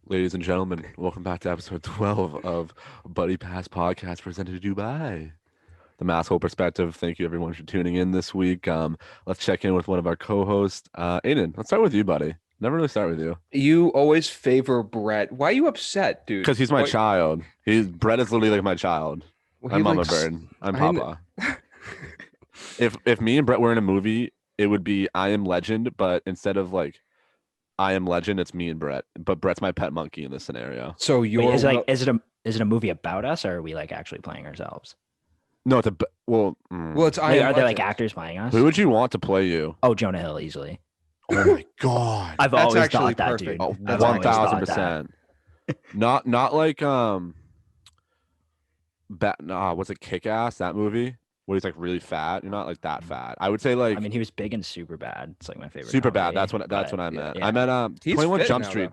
Ladies and gentlemen, welcome back to episode 12 of Buddy Pass Podcast presented to you by the Masshole Perspective. Thank you everyone for tuning in this week. Let's check in with one of our co-hosts. Aiden, let's start with you, buddy. Never really start with you. You always favor Brett. Why are you upset, dude? Because he's my child. Brett is literally like my child. Well, I'm he Mama likes- Bird. I'm I kn- Papa. If me and Brett were in a movie, it would be I Am Legend, but instead of like I Am Legend, it's me and Brett. But Brett's my pet monkey in this scenario. So Wait, you're is it a movie about us, or are we like actually playing ourselves? No, it's well, it's I Like, Am are there like Legend. actors playing us? who would you want to play you? Oh, Jonah Hill easily. Oh my god. I've That's always actually thought that, perfect. dude. Oh, I've always thought that. 1000%. Not like what's it, Kick Ass, that movie where he's like really fat. You're not like that fat. I would say like I mean, he was big and super bad. It's like my favorite. Super Bad. comedy, That's what but I meant. yeah. I meant He's 21 fit Jump now, Street.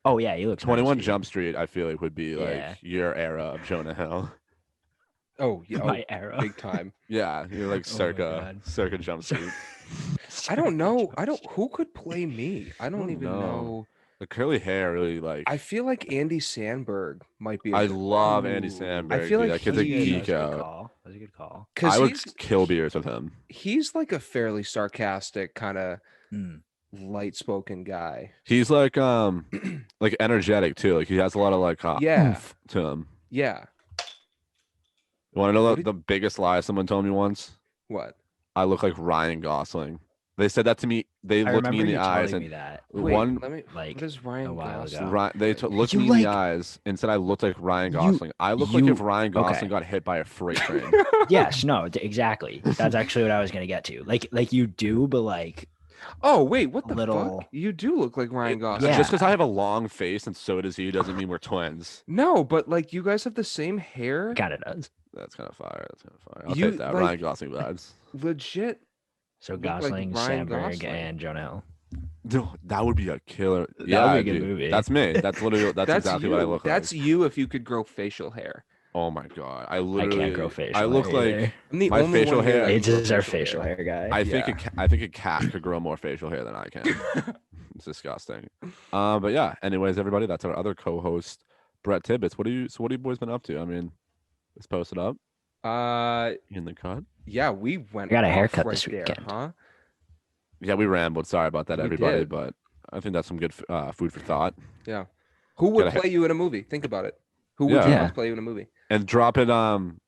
though. Oh yeah, he looks. 21 nice, Jump Street, I feel like would be Yeah. like your era of Jonah Hill. Oh, yeah, My era. big time. Yeah, you're like Oh my circa God. Jump Street. I don't know. Who could play me? I don't don't even know. know. The curly hair really like. I feel like Andy Sandberg might be. I love Andy Ooh. Sandberg. I feel dude. like that kid's a he- That was geek a good out. call. That was a good call. because I would kill beers with him. he's like a fairly sarcastic kind of Hmm. light-spoken guy. He's like like energetic too. Like he has a lot of like Yeah. oomph to him. Yeah. You want to know What the, did- the biggest lie someone told me once? What? I look like Ryan Gosling. They said that to me. They I looked remember me in the you eyes telling and me that. Wait, one let me. like, What is Ryan a while Gosling? ago. They looked You me in the like- eyes and said I looked like Ryan You- Gosling. I look like you- if Ryan Gosling okay. got hit by a freight train. Yes, no, exactly. That's actually what I was gonna get to. Like you do, but like Oh wait, what the Little- fuck? You do look like Ryan Gosling. Yeah. Just because I have a long face and so does he doesn't mean we're twins. No, but like you guys have the same hair. kind of does. That's kind of fire. I'll You, take that. like- Ryan Gosling vibes. Legit. So Look like Gosling, Ryan Sandberg, Gosling. and Jonah Hill. Dude, that would be a killer. That would Yeah, be a good dude. movie. That's me. That's literally that's exactly you. what I look That's like. you if you could grow facial hair. Oh my god, I I literally can't grow facial. I look hair like either. I'm the My only facial one here hair- that can It's grow just our facial hair guy. I think Yeah. I think a cat could grow more facial hair than I can. It's disgusting. But yeah. Anyways, everybody, that's our other co-host, Brett Tibbetts. What have you boys been up to? I mean, let's post it up in the cut. Yeah, we went. I got a off haircut right this there, weekend. huh? Yeah, we rambled. Sorry about that, We everybody. did. But I think that's some good food for thought. Yeah. Who would Gotta play you in a movie? Think about it. Who would Yeah. you Yeah. want to play you in a movie? And drop it. Comment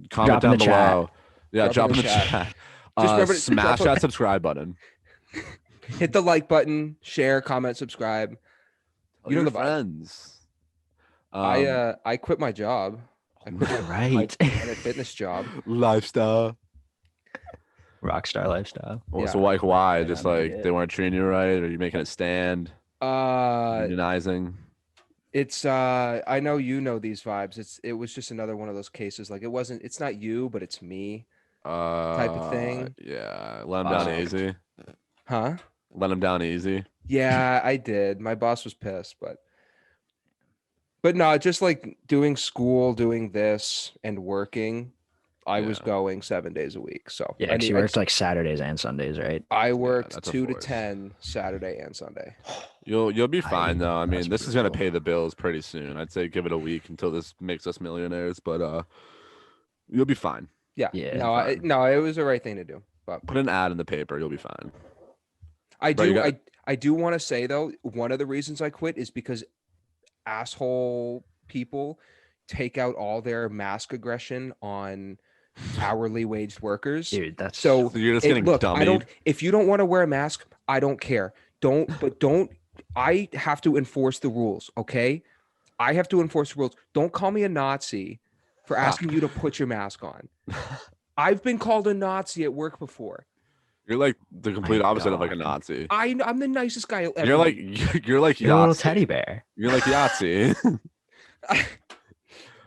Drop in down the chat. below. Yeah, drop in the chat. Just remember to Smash drop a- that subscribe button. Hit the like button, share, comment, subscribe. You know Your the friends. I quit my job. I quit my Right. Planet Fitness job. lifestyle. Rockstar lifestyle. Well, Yeah. so like why? Yeah, Just I like get it. they weren't treating you right, or you making a stand, unionizing. It's I know you know these vibes. It was just another one of those cases. Like it's not you, but it's me. of thing. Yeah, let him down Um, easy. Huh? Let him down easy. Yeah, I did. My boss was pissed, but no, just like doing school, doing this, and working. I was Yeah. going 7 days a week. So Yeah, I because need- you worked like Saturdays and Sundays, right? I worked that's a 2 to force. 10 Saturday and Sunday. You'll be fine though. I mean, that's this is gonna brutal. pay the bills pretty soon. I'd say give it a week until this makes us millionaires, but you'll be fine. Yeah. Yeah. No, it was the right thing to do. But Put an ad in the paper, you'll be fine. I But you do got- I do want to say though, one of the reasons I quit is because asshole people take out all their mask aggression on hourly waged workers. Dude, that's So So you're just It- getting look, dummied. I don't. If you don't want to wear a mask, I don't care. Don't. I have to enforce the rules. Okay, I have to enforce the rules. Don't call me a Nazi for asking you to put your mask on. I've been called a Nazi at work before. You're like the complete My opposite of like a God. Nazi. I'm the nicest guy ever. You're like you're a little Yahtzee. teddy bear. You're like Yahtzee.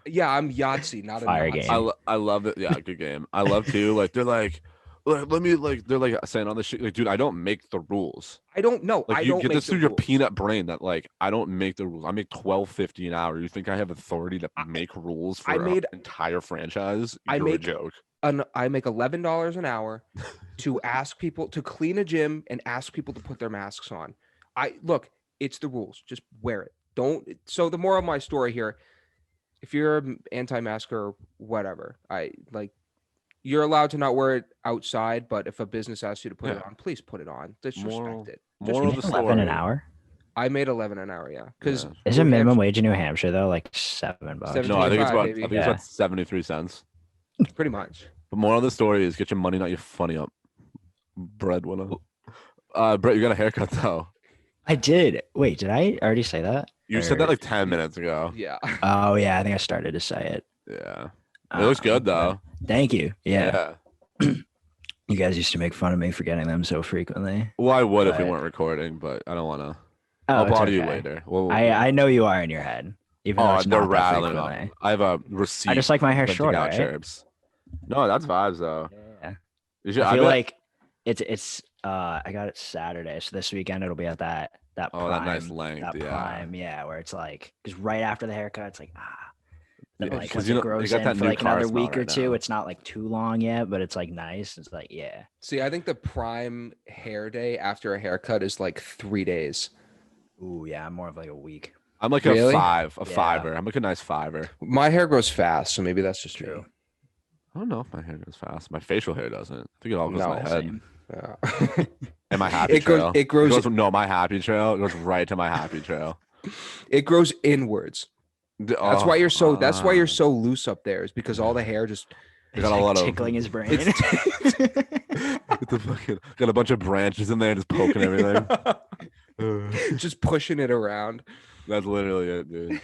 yeah, I'm Yahtzee, not a Fire Nazi. game. I love it. Yeah, good game. I love too. Like they're like, let me like they're like saying on the shit like, dude, I don't make the rules. I don't know. Like I you don't get make this the through your rules. peanut brain that like I don't make the rules. I make $12.50 an hour. You think I have authority to make rules for I made- an entire franchise? I You're a make- joke. I make $11 an hour to ask people to clean a gym and ask people to put their masks on. I look, it's the rules. Just wear it. Don't. So the moral of my story here: if you're anti-masker or whatever, you're allowed to not wear it outside. But if a business asks you to put it Yeah. on, please put it on. Just Moral- respect it. moral of the 11 an story. hour. I made 11 an hour. Yeah, because Yeah. Isn't minimum wage in New Hampshire though like $7? No, I think it's 7.25, about. baby. I think it's Yeah. about 73 cents. pretty much. But moral of the story is get your money, not your funny up. Breadwinner. Brett, you got a haircut though. I did. Wait, did I already say that? You said that Or- like 10 minutes ago. Yeah. Oh yeah, I think I started to say it. Yeah. It looks good though. Thank you. Yeah. You guys used to make fun of me for getting them so frequently. Well, I would if we But- weren't recording, but I don't want to. Oh, I'll it's bother you okay. later. Well, I know you are in your head, even though oh, it's they're not that rattling off. frequently. I have a receipt. I just like my hair printing shorter. out Right? chirps. No, that's vibes though. Yeah. You should- I feel bet- like it's I got it Saturday, so this weekend it'll be at that Oh, prime, that nice length, that yeah. prime, yeah, where it's like because right after the haircut, it's like then Yeah, like 'cause once you it know, they grows got in that for new like another car smell week or right two, now. it's not like too long yet, but it's like nice. It's like See, I think the prime hair day after a haircut is like 3 days. ooh yeah, I'm more of like a week. I'm like Really? a Yeah. fiver. I'm like a nice fiver. My hair grows fast, so maybe that's just me. True. I don't know if my hair goes fast. My facial hair doesn't. I think it all goes No, to my head. Same. Yeah. And my happy It grows- trail. it grows- No, my happy trail. It goes right to my happy trail. It grows inwards. That's why you're so. That's why you're Ah. so loose up there. Is because all the hair just. They It's got a like lot of- tickling his brain. Got a bunch of branches in there just poking everything. just pushing it around. That's literally it, dude.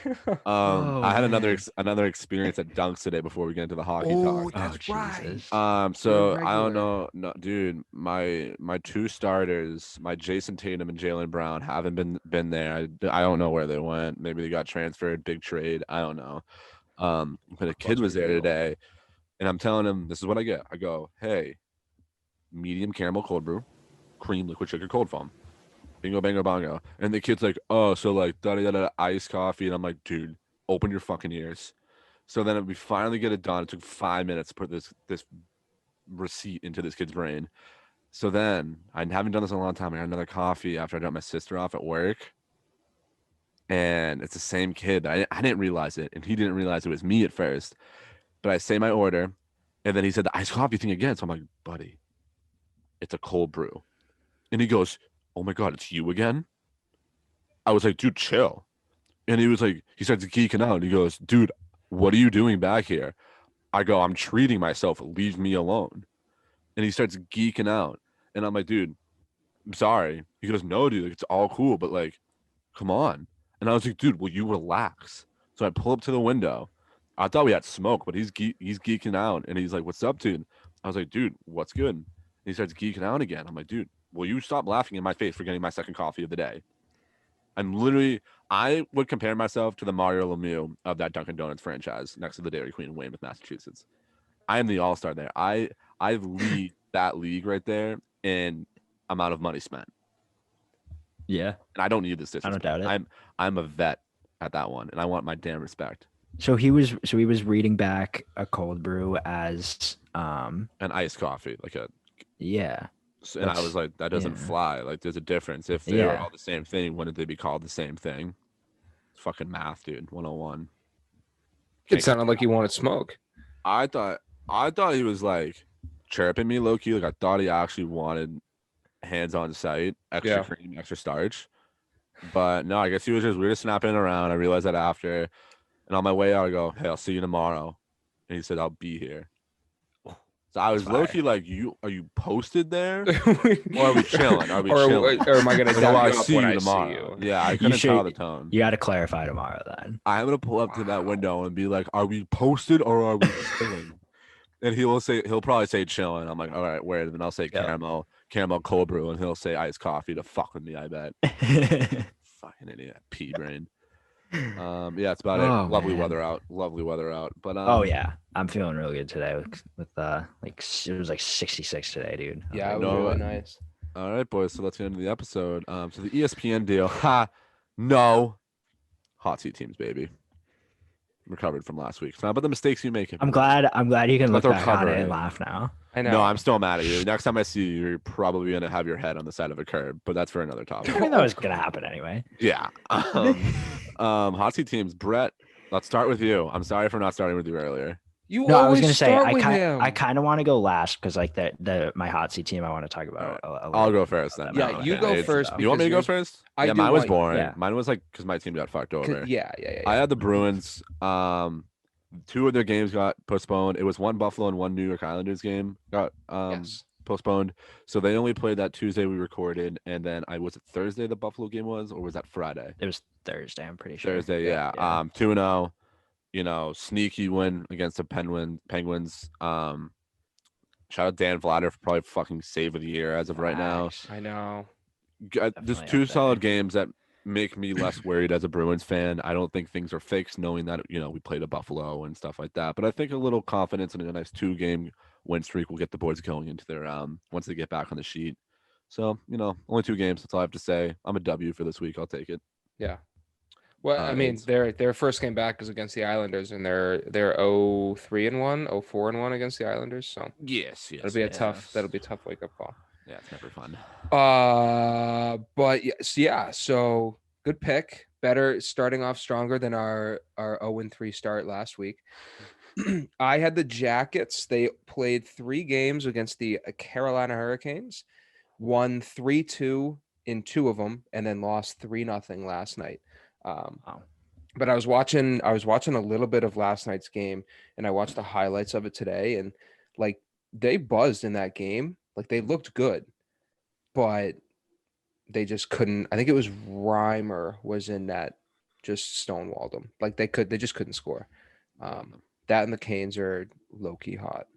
I had another experience at Dunks today before we get into the hockey talk. That's right. Jesus. So You're I don't regular. know, no, dude. My two starters, my Jason Tatum and Jalen Brown, haven't been there. I don't know where they went. Maybe they got transferred, big trade. I don't know. But a kid was there today, and I'm telling him this is what I get. I go, hey, medium caramel cold brew, cream liquid sugar cold foam. Bingo, bango, bongo. And the kid's like, oh, so like da iced coffee. And I'm like, dude, open your fucking ears. So then we finally get it done. It took 5 minutes to put this receipt into this kid's brain. So then I haven't done this in a long time. I got another coffee after I dropped my sister off at work. And it's the same kid. I didn't realize it. And he didn't realize it was me at first. But I say my order. And then he said the iced coffee thing again. So I'm like, buddy, it's a cold brew. And he goes, oh my God, it's you again? I was like, dude, chill. And he was like, he starts geeking out. And he goes, dude, what are you doing back here? I go, I'm treating myself. Leave me alone. And he starts geeking out. And I'm like, dude, I'm sorry. He goes, no, dude, it's all cool. But like, come on. And I was like, dude, will you relax? So I pull up to the window. I thought we had smoke, but he's geeking out. And he's like, what's up, dude? I was like, dude, what's good? And he starts geeking out again. I'm like, dude, will you stop laughing in my face for getting my second coffee of the day? I would compare myself to the Mario Lemieux of that Dunkin' Donuts franchise next to the Dairy Queen in Weymouth, Massachusetts. I am the all-star there. I lead that league right there in amount of money spent. Yeah. And I don't need this. I don't doubt it. I'm a vet at that one, and I want my damn respect. So he was reading back a cold brew as An iced coffee, like a. yeah. And I That's- was like, that doesn't yeah. fly. Like, there's a difference. If they were Yeah. all the same thing, wouldn't they be called the same thing? It's fucking math, dude. 101. It sounded like you wanted smoke. I thought he was like chirping me low key. Like I thought he actually wanted hands on site, extra Yeah. cream, extra starch. But no, I guess he was just snapping around. I realized that after. And on my way out, I go, hey, I'll see you tomorrow. And he said, I'll be here. So I was Fire. low key like, are you posted there? Or are we chilling? Are we or, chilling? or am I gonna Or do dab I you up see when you I tomorrow? see you? Yeah, I couldn't tell the should- tone. You got to clarify tomorrow then. I'm gonna pull up to that Wow. window and be like, "Are we posted or are we chilling?" And he'll probably say chilling. I'm like, "All right, where?" And then I'll say Yeah. caramel cold brew, and he'll say iced coffee to fuck with me. I bet. Fucking idiot, pea brain. Yeah, it's about Oh, it. Lovely man. weather out. Lovely weather out. But Oh yeah, I'm feeling real good today with like it was like 66 today, dude. I Yeah, it was was No, really uh, nice. all right, boys. So let's get into the episode. So the ESPN deal. Ha, no. Hot seat teams, baby. recovered from last week. It's not about the mistakes you make. I'm glad you can But look back on it recovery. and laugh now. I know. No, I'm still mad at you. Next time I see you, you're probably gonna have your head on the side of a curb, but that's for another I topic. mean, that was gonna happen anyway. Yeah. Hot seat teams. Brett, let's start with you. I'm sorry for not starting with you earlier. You No, I was always gonna say start with him. I kind of want to go last because like my hot seat team I want to talk about. I'll go first then. Yeah, No, you okay. go It's- first You want me to go because first? I Yeah, do mine was want- boring. yeah. Mine was like because my team got fucked over. Yeah. I had the Bruins. 2 of their games got postponed. It was one Buffalo and one New York Islanders game got Yes. postponed. So they only played that Tuesday we recorded, and then was it Thursday the Buffalo game was, or was that Friday? It was Thursday, I'm pretty sure. Thursday, yeah. 2-0. Sneaky win against the Penguins. Shout out Dan Vlader for probably fucking save of the year as of right now. Facts. I know. There's Definitely 2 up solid there. games that make me less worried as a Bruins fan. I don't think things are fixed, knowing that we played a Buffalo and stuff like that. But I think a little confidence in a nice 2-game win streak will get the boys going into their once they get back on the sheet. So only 2 games. That's all I have to say. I'm a W for this week. I'll take it. Yeah. Well, I mean, their first game back is against the Islanders, and they're 0-3-1, 0-4-1 against the Islanders. So Yes. that'll be a tough wake up call. Yeah, it's never fun. But yes, yeah. So good pick. Better starting off stronger than our 0-3 start last week. I had the Jackets. They played 3 games against the Carolina Hurricanes, won 3-2 in 2 of them, and then lost 3-0 last night. But I was watching a little bit of last night's game, and I watched the highlights of it today, and like they buzzed in that game. Like they looked good, but they just couldn't. I think it was Reimer was in net, just stonewalled them. Like they just couldn't score. That and the Canes are low key hot.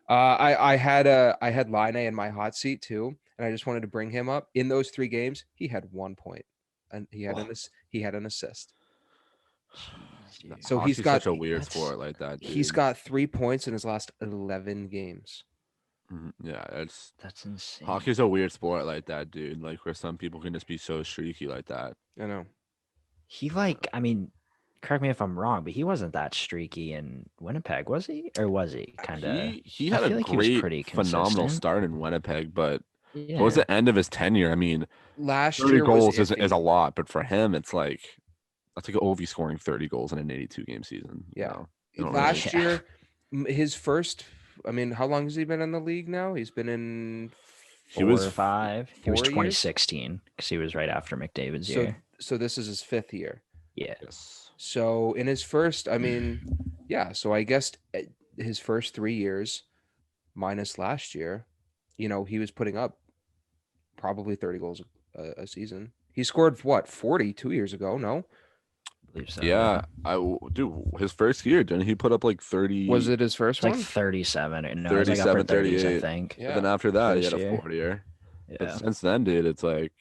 I had Line in my hot seat too, and I just wanted to bring him up. In those 3 games, he had 1 point, and he had an assist. So Hockey's he's got such a weird sport like that. He's dude. got 3 points in his last 11 games. Yeah, That's insane. hockey's a weird sport like that, dude. Like where some people can just be so streaky like that. I know. He I mean, correct me if I'm wrong, but he wasn't that streaky in Winnipeg, was he? Or was he kind of? He had I a feel like he was great, pretty phenomenal consistent. start in Winnipeg, but Yeah. towards the end of his tenure, I mean, Last 30 year goals was is a iffy. lot, but for him, it's like that's like Ovi scoring 30 goals in an 82-game season. Yeah. You don't Last really- year, his first. I mean, how long has he been in the league now? He's been in. He was 4 or 5. He was 4 years? 2016 because he was right after McDavid's year. So this is his 5th year. Yeah. Yes. So in his first, I mean, yeah. So I guess his first 3 years, minus last year, he was putting up probably 30 goals a season. He scored what 40 2 years ago? No, I believe so. Yeah, dude, his first year, didn't he put up like 30? was it his first It's like one? 37 or no, it was like upper 37, 30s, I 38. think. Yeah. But then after that, he had First a year. 40 year. But Yeah. since then, dude, it's like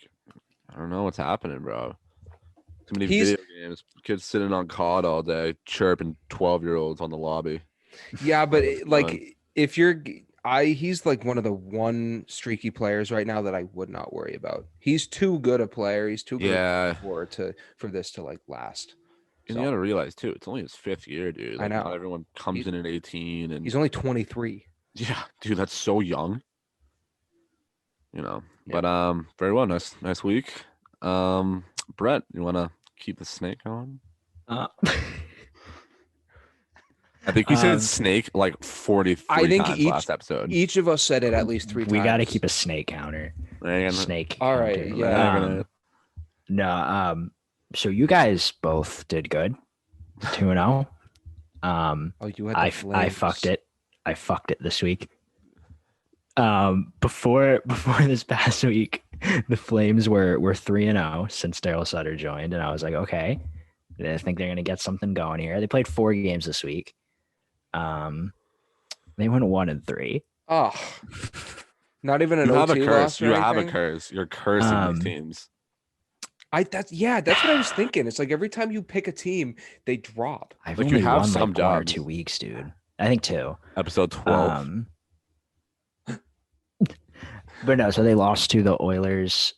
I don't know what's happening, bro. Too many He's- video games. Kids sitting on COD all day, chirping 12-year-olds on the lobby. Yeah, but Fun. like if he's like one of the one streaky players right now that I would not worry about. He's too good a player. He's too good Yeah, for this to like last. and So, you gotta realize too, it's only his 5th year, dude. I Like, know. Not everyone comes He's- in at 18, and he's only 23. yeah, dude, that's so young. Yeah. But very well, nice week. Brett, you wanna keep the snake on? Uh, I think we Um, said snake like 43 I think times each- last episode. Each of us said it at least 3 we times. got to keep a snake counter. Hang on. Snake. All right, counter. yeah. No. So you guys both did good. 2-0. Oh, you had the I Flames. fucked it. I fucked it this week. Before this past week, the Flames were 3-0 since Daryl Sutter joined, and I was like, okay, I think they're gonna get something going here. They played 4 games this week. They went 1-3. Oh, not even an You have a OT curse. loss or You have a anything? curse. You're cursing these teams. That's what I was thinking. It's like every time you pick a team, they drop. I've Like, you only have won some like 1 or jobs. 2 weeks, dude. I think 2. Episode 12. But no, so they lost to the Oilers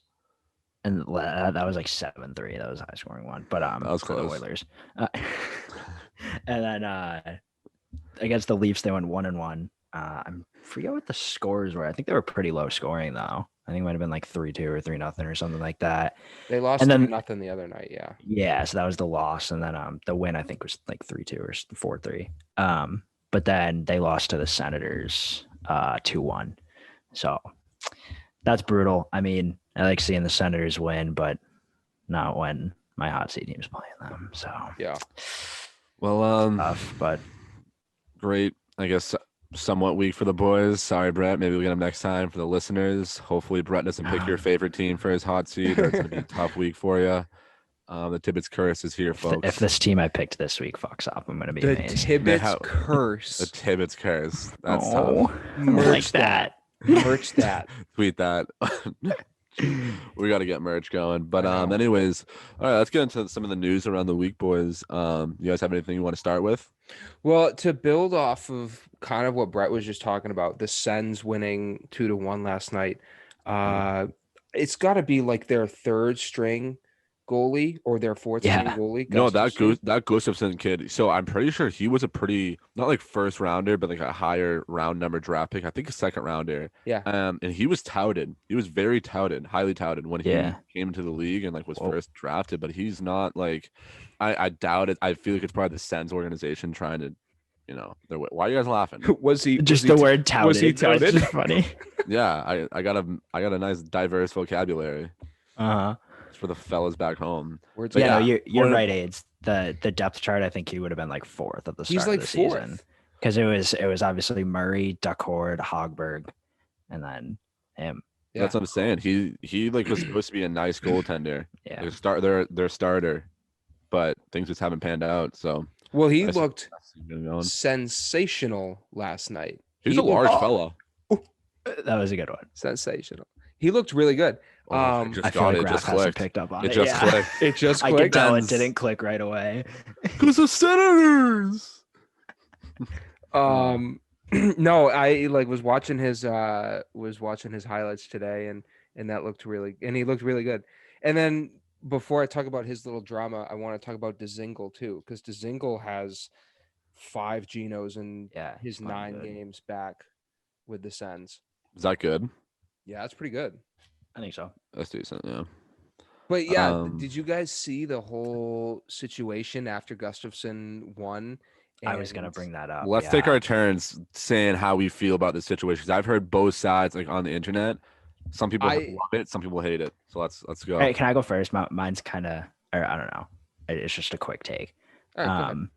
And that was like 7-3. That was a high scoring one, but That was for the close. Oilers. And then against the Leafs, they went 1-1. I forget what the scores were. I think they were pretty low scoring though. I think it might have been like 3-2 or 3-0 or something like that. They lost And then 3-0 the other night. Yeah. yeah, so that was the loss, and then the win I think was like 3-2 or 4-3. But then they lost to the Senators 2-1. So that's brutal. I mean, I like seeing the Senators win, but not when my hot seat team's playing them. So Yeah. Well, tough, but great. I guess somewhat weak for the boys. Sorry, Brett. Maybe we'll get him next time for the listeners. Hopefully, Brett doesn't pick your favorite team for his hot seat. Or it's gonna be a tough week for you. The Tibbetts curse is here, folks. if this team I picked this week fucks up, I'm gonna be The amazed. Tibbetts The curse. Tibbetts curse. That's Oh, tough. I Merch like that. Merch that. Tweet that. We got to get merch going. But I know. anyways, all right, let's get into some of the news around the week, boys. You guys have anything you want to start with? Well, to build off of kind of what Brett was just talking about, the Sens winning 2-1 last night. It's got to be like their third string goalie or their fourth string Yeah. goalie. No, that Gustafsson. Gustafsson kid. So I'm pretty sure he was a pretty not like first rounder, but like a higher round number draft pick. I think a second rounder. Yeah. And he was touted. He was very touted, highly touted when he Yeah. came into the league and like was Whoa. first drafted. But he's not like, I doubt it. I feel like it's probably the Sens organization trying to, why are you guys laughing? Was he Just was the he, word touted. was he so it's touted? just funny. Yeah, I got a nice diverse vocabulary. Uh-huh. For the fellas back home. Words But Yeah, like- no, you're one of- right, AIDS. The depth chart, I think he would have been like fourth at the He's start like of the season. fourth. Because it was obviously Murray, Duckhord, Hogberg, and then him. Yeah. That's what I'm saying. He like was supposed to be a nice goaltender. Yeah. Their starter, but things just haven't panned out. So Well, he I see- looked I see him going. sensational last night. He's He a large looked- fella. That was a good one. Sensational. He looked really good. Oh, Um, it just I feel got like it. Raph Just hasn't clicked. picked up on It it. just yeah. clicked. It just I could clicked. tell it Sens. didn't click right away. Because the Senators. No, I like was watching his highlights today and that looked really and he looked really good. And then before I talk about his little drama, I want to talk about Dzingel too, because Dzingel has 5 Genos in Yeah. his playing 9 good. games back with the Sens. Is that good? Yeah, that's pretty good. I think so. That's decent. Yeah. But yeah, Um, did you guys see the whole situation after Gustafsson won? I was gonna And- bring that up. Let's take our turns saying how we feel about this situation. 'Cause I've heard both sides like on the internet. Some people I- love it. Some people hate it. So let's go. Hey, can I go first? Mine's kind of, or I don't know. It's just a quick take. All right, go ahead.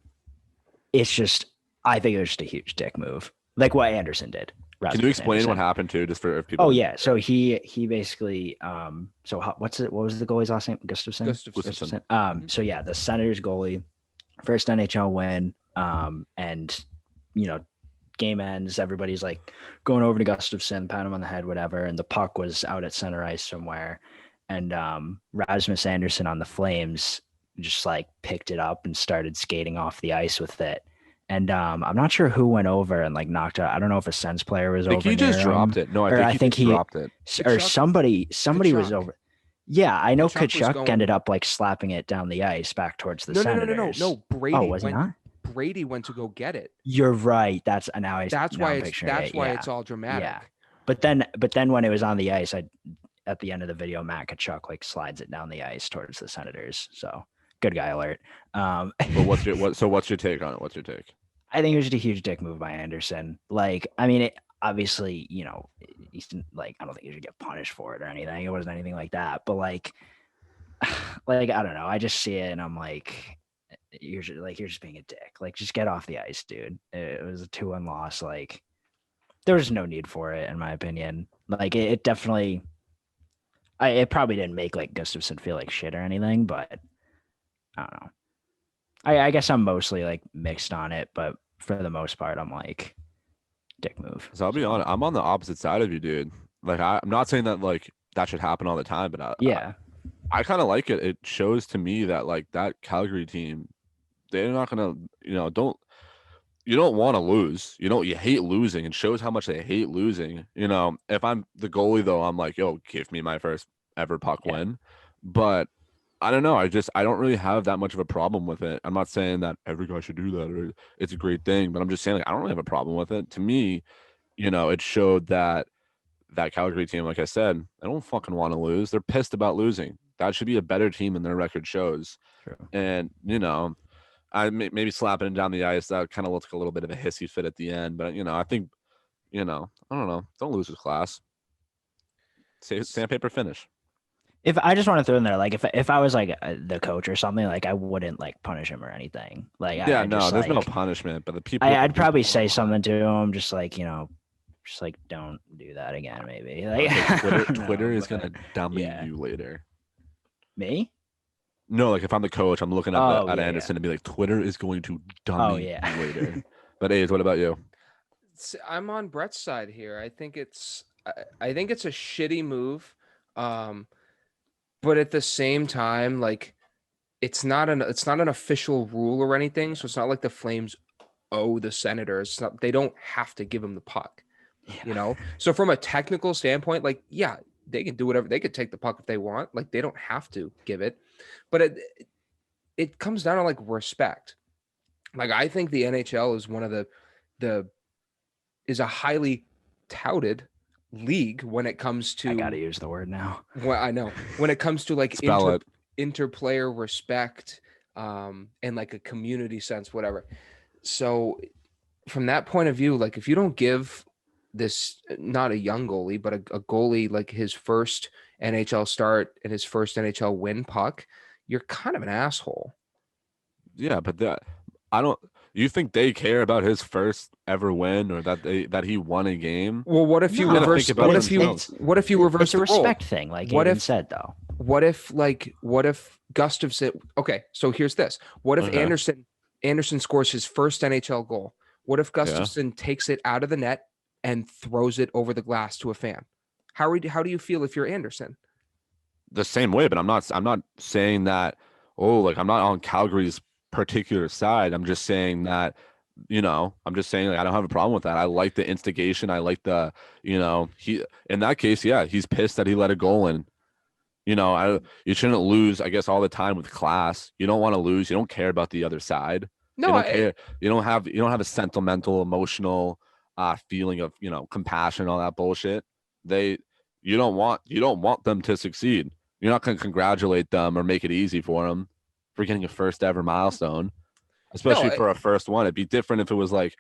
It's just, I think it was just a huge dick move, like what Anderson did. Can Rasmus you explain Anderson. what happened too, just for if people? Oh yeah, so he basically so what was the goalie's last name? Gustafsson. Gustafsson. So yeah, the Senators goalie, first NHL win, and game ends, everybody's like going over to Gustafsson, pat him on the head, whatever, and the puck was out at center ice somewhere, and Rasmus Anderson on the Flames just like picked it up and started skating off the ice with it. And I'm not sure who went over and like knocked out. I don't know if a Sens player was I think over. he just near dropped him, it. No, or I think he dropped it. or Kachuk? somebody was Kachuk. over. Yeah, I know Kachuk was Kachuk going- ended up like slapping it down the ice back towards the No, Senators. no. Brady Oh, was he went. not? Brady went to go get it. You're right. That's now I. That's now why I'm it's picturing that's it, why yeah. it's all dramatic. Yeah. But then when it was on the ice, at the end of the video, Matt Kachuk like slides it down the ice towards the Senators. So good guy alert. But what's your take on it? What's your take? I think it was just a huge dick move by Anderson. Like, I mean, it obviously, he's like, I don't think he should get punished for it or anything. It wasn't anything like that. But like I don't know. I just see it and I'm like, you're just being a dick. Like, just get off the ice, dude. It was a 2-1 loss. Like, there was no need for it, in my opinion. Like, it definitely, it probably didn't make like Gustafsson feel like shit or anything, but I don't know. I guess I'm mostly like mixed on it, but for the most part, I'm like, dick move. So I'll be honest, I'm on the opposite side of you, dude. Like I'm not saying that like that should happen all the time, but Yeah. I kind of like it. It shows to me that like that Calgary team, they're not gonna, you don't want to lose. You hate losing. It shows how much they hate losing. If I'm the goalie though, I'm like, yo, give me my first ever puck Yeah. win. but I don't know. I don't really have that much of a problem with it. I'm not saying that every guy should do that or it's a great thing, but I'm just saying like I don't really have a problem with it. To me, it showed that Calgary team, like I said, they don't fucking want to lose. They're pissed about losing. That should be a better team than their record shows. True. And maybe slapping it down the ice, that kind of looked like a little bit of a hissy fit at the end. But I think, I don't know. Don't lose with class. Sandpaper finish. If I just want to throw in there, like if I was like the coach or something, like I wouldn't like punish him or anything. Like Yeah, I no, just, there's no like, punishment, but the people. I'd probably say something to him, just like just like don't do that again, maybe. Like Twitter is gonna dummy yeah. you later. Me? No, like if I'm the coach, I'm looking at yeah, Anderson and be like, Twitter is going to dummy yeah. you later. But A's, what about you? I'm on Brett's side here. I think it's a shitty move, but at the same time, like it's not an official rule or anything. So it's not like the Flames owe the Senators. It's not, they don't have to give him the puck, So from a technical standpoint, like yeah, they can do whatever. They could take the puck if they want. Like they don't have to give it, but it comes down to like respect. Like I think the NHL is one of is a highly touted league when it comes to. I gotta use the word now. Well, I know when it comes to like Spell it. interplayer respect, and like a community sense, whatever. So from that point of view, like if you don't give this not a young goalie, but a goalie like his first NHL start and his first NHL win puck, you're kind of an asshole. Yeah, but I don't. You think they care about his first ever win or that he won a game? Well, what if you No, reverse? think about What it if you? themselves. What if you reverse It's a the role? respect thing, like What Aiden if- said though. What if Gustafsson? Okay, so here's this. What if Okay. Anderson scores his first NHL goal? What if Gustafsson takes it out of the net and throws it over the glass to a fan? How do you feel if you're Anderson? The same way, but I'm not saying that. Oh, like I'm not on Calgary's particular side. I'm just saying that. I'm just saying like I don't have a problem with that. I like the instigation. I like the. He in that case, yeah, he's pissed that he let a goal in. You shouldn't lose, I guess, all the time with class. You don't want to lose. You don't care about the other side. No, You don't care. You don't have a sentimental, emotional feeling of compassion, all that bullshit. You don't want them to succeed. You're not going to congratulate them or make it easy for them for getting a first ever milestone, especially for a first one. It'd be different if it was like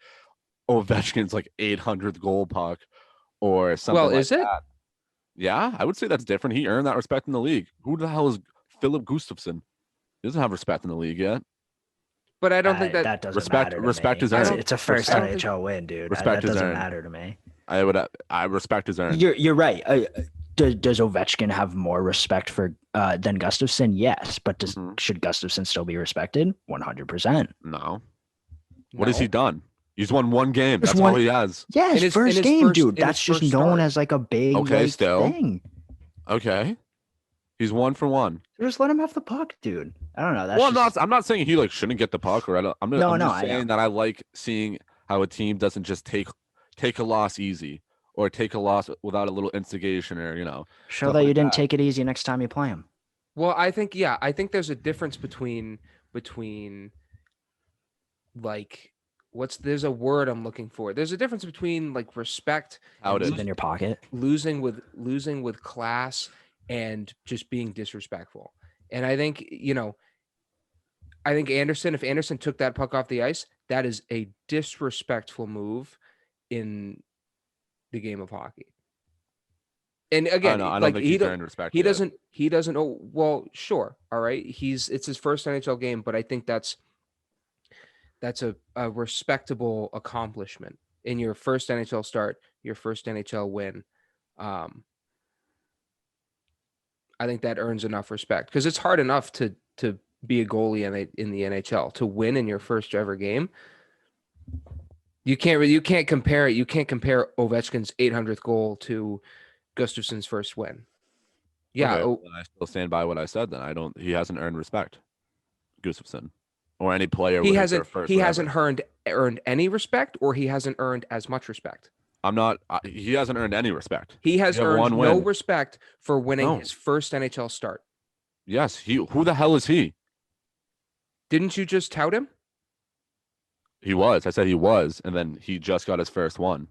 Ovechkin's like 800th goal puck or something. Well, like is it? that. Yeah, I would say that's different. He earned that respect in the league. Who the hell is Philip Gustafsson? He doesn't have respect in the league yet. But I don't think that doesn't respect- matter to respect me. is earned. It's a first Respect- NHL win, dude. respect That is doesn't earned. matter to me. I respect his earned. You're right. Does Ovechkin have more respect for than Gustafsson? Yes, but should Gustafsson still be respected? 100%. No. What has he done? He's won one game. Just That's one- all he has. Yeah, In his his- first in his game, first- dude. in his That's just first known start. as like a big Okay, like, still. thing. Okay. He's 1 for 1. Just let him have the puck, dude. I don't know. That's Well, just, I'm not saying he like shouldn't get the puck or I'm No, just I know. saying that I like seeing how a team doesn't just take a loss easy or take a loss without a little instigation or show stuff that you like didn't take it easy next time you play him. Well, I think there's a difference between like there's a word I'm looking for. There's a difference between like respect How it and is. In your pocket. losing with class and just being disrespectful. And I think, if Anderson took that puck off the ice, that is a disrespectful move in the game of hockey. And again, I don't like think he he's earned respect. he yet. doesn't oh well, sure. All right. It's his first NHL game, but I think that's a respectable accomplishment in your first NHL start, your first NHL win. I think that earns enough respect because it's hard enough to be a goalie in the NHL. To win in your first ever game, you can't compare it. You can't compare Ovechkin's 800th goal to Gustafsson's first win. Yeah, Okay, then I still stand by what I said. Then he hasn't earned respect, Gustafsson, or any player. he with their hasn't first he whatever. hasn't earned any respect, or he hasn't earned as much respect. I'm not. He hasn't earned any respect. He has You have earned one no win. respect for winning No. his first NHL start. Yes, who the hell is he? Didn't you just tout him? He was. I said he was, and then he just got his first one.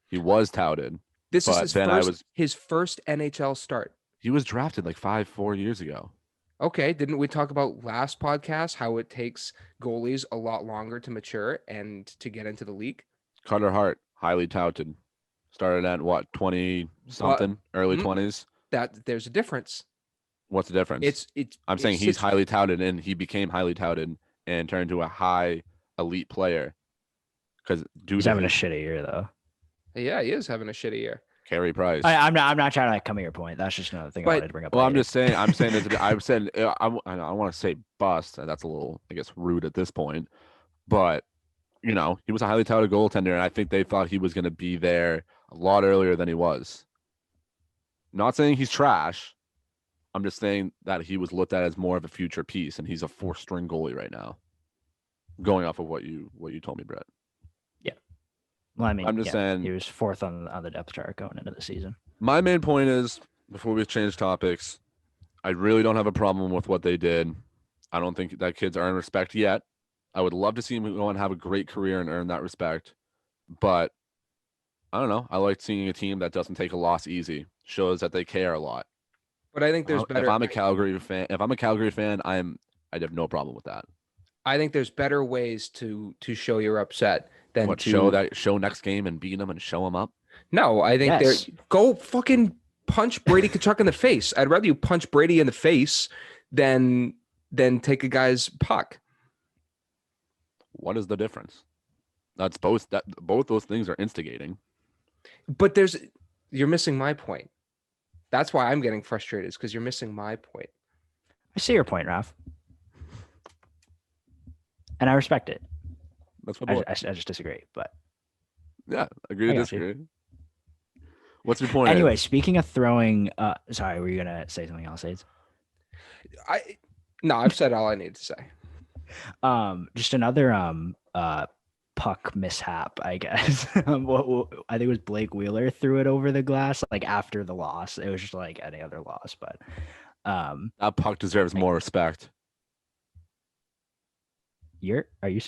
He was touted, This is but then his first NHL start. he was drafted like 4 years ago. Okay, didn't we talk about last podcast how it takes goalies a lot longer to mature and to get into the league? Carter Hart, highly touted. Started at what, 20 something, early 20s? That there's a difference. What's the difference? I'm saying he's highly touted, and he became highly touted and turned into a high elite player. Because he's having a shitty year though. Yeah, he is having a shitty year. Carey Price. I'm not trying to like come at your point. That's just another thing I wanted to bring up. Well, later. I'm saying I've said I want to say bust. That's a little, I guess, rude at this point. But he was a highly touted goaltender, and I think they thought he was going to be there a lot earlier than he was. Not saying he's trash. I'm just saying that he was looked at as more of a future piece, and he's a 4th-string goalie right now. Going off of what you told me, Brett. Yeah. Well, I mean, I'm just saying he was 4th on the depth chart going into the season. My main point is, before we change topics, I really don't have a problem with what they did. I don't think that kid's earned respect yet. I would love to see him go and have a great career and earn that respect. But I don't know. I like seeing a team that doesn't take a loss easy. Shows that they care a lot. But I think there's better. If I'm a Calgary fan, I'd have no problem with that. I think there's better ways to show you're upset than to show next game and beat them and show them up. No, I think go fucking punch Brady Tkachuk in the face. I'd rather you punch Brady in the face than take a guy's puck. What is the difference? Both those things are instigating. But you're missing my point. That's why I'm getting frustrated, is because you're missing my point. I see your point, Ralph. And I respect it. That's my I just disagree, but yeah, agree to disagree. What's your point? Anyway, speaking of throwing, sorry, were you gonna say something else, Aids? No, I've said all I need to say. Just another puck mishap, I guess. I think it was Blake Wheeler threw it over the glass like after the loss. It was just like any other loss, but that puck deserves more respect. Are you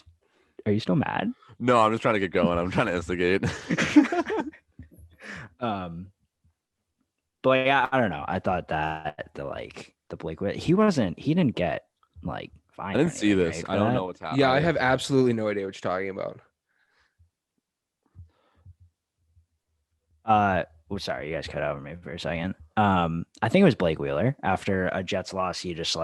still mad? No, I'm just trying to get going. I'm trying to instigate. But yeah, I don't know. I thought that the Blake he didn't get like fine. I didn't see this. Right? I don't know what's happening. Yeah, I have absolutely no idea what you're talking about. Sorry, you guys cut over me for a second. I think it was Blake Wheeler. After a Jets loss, he just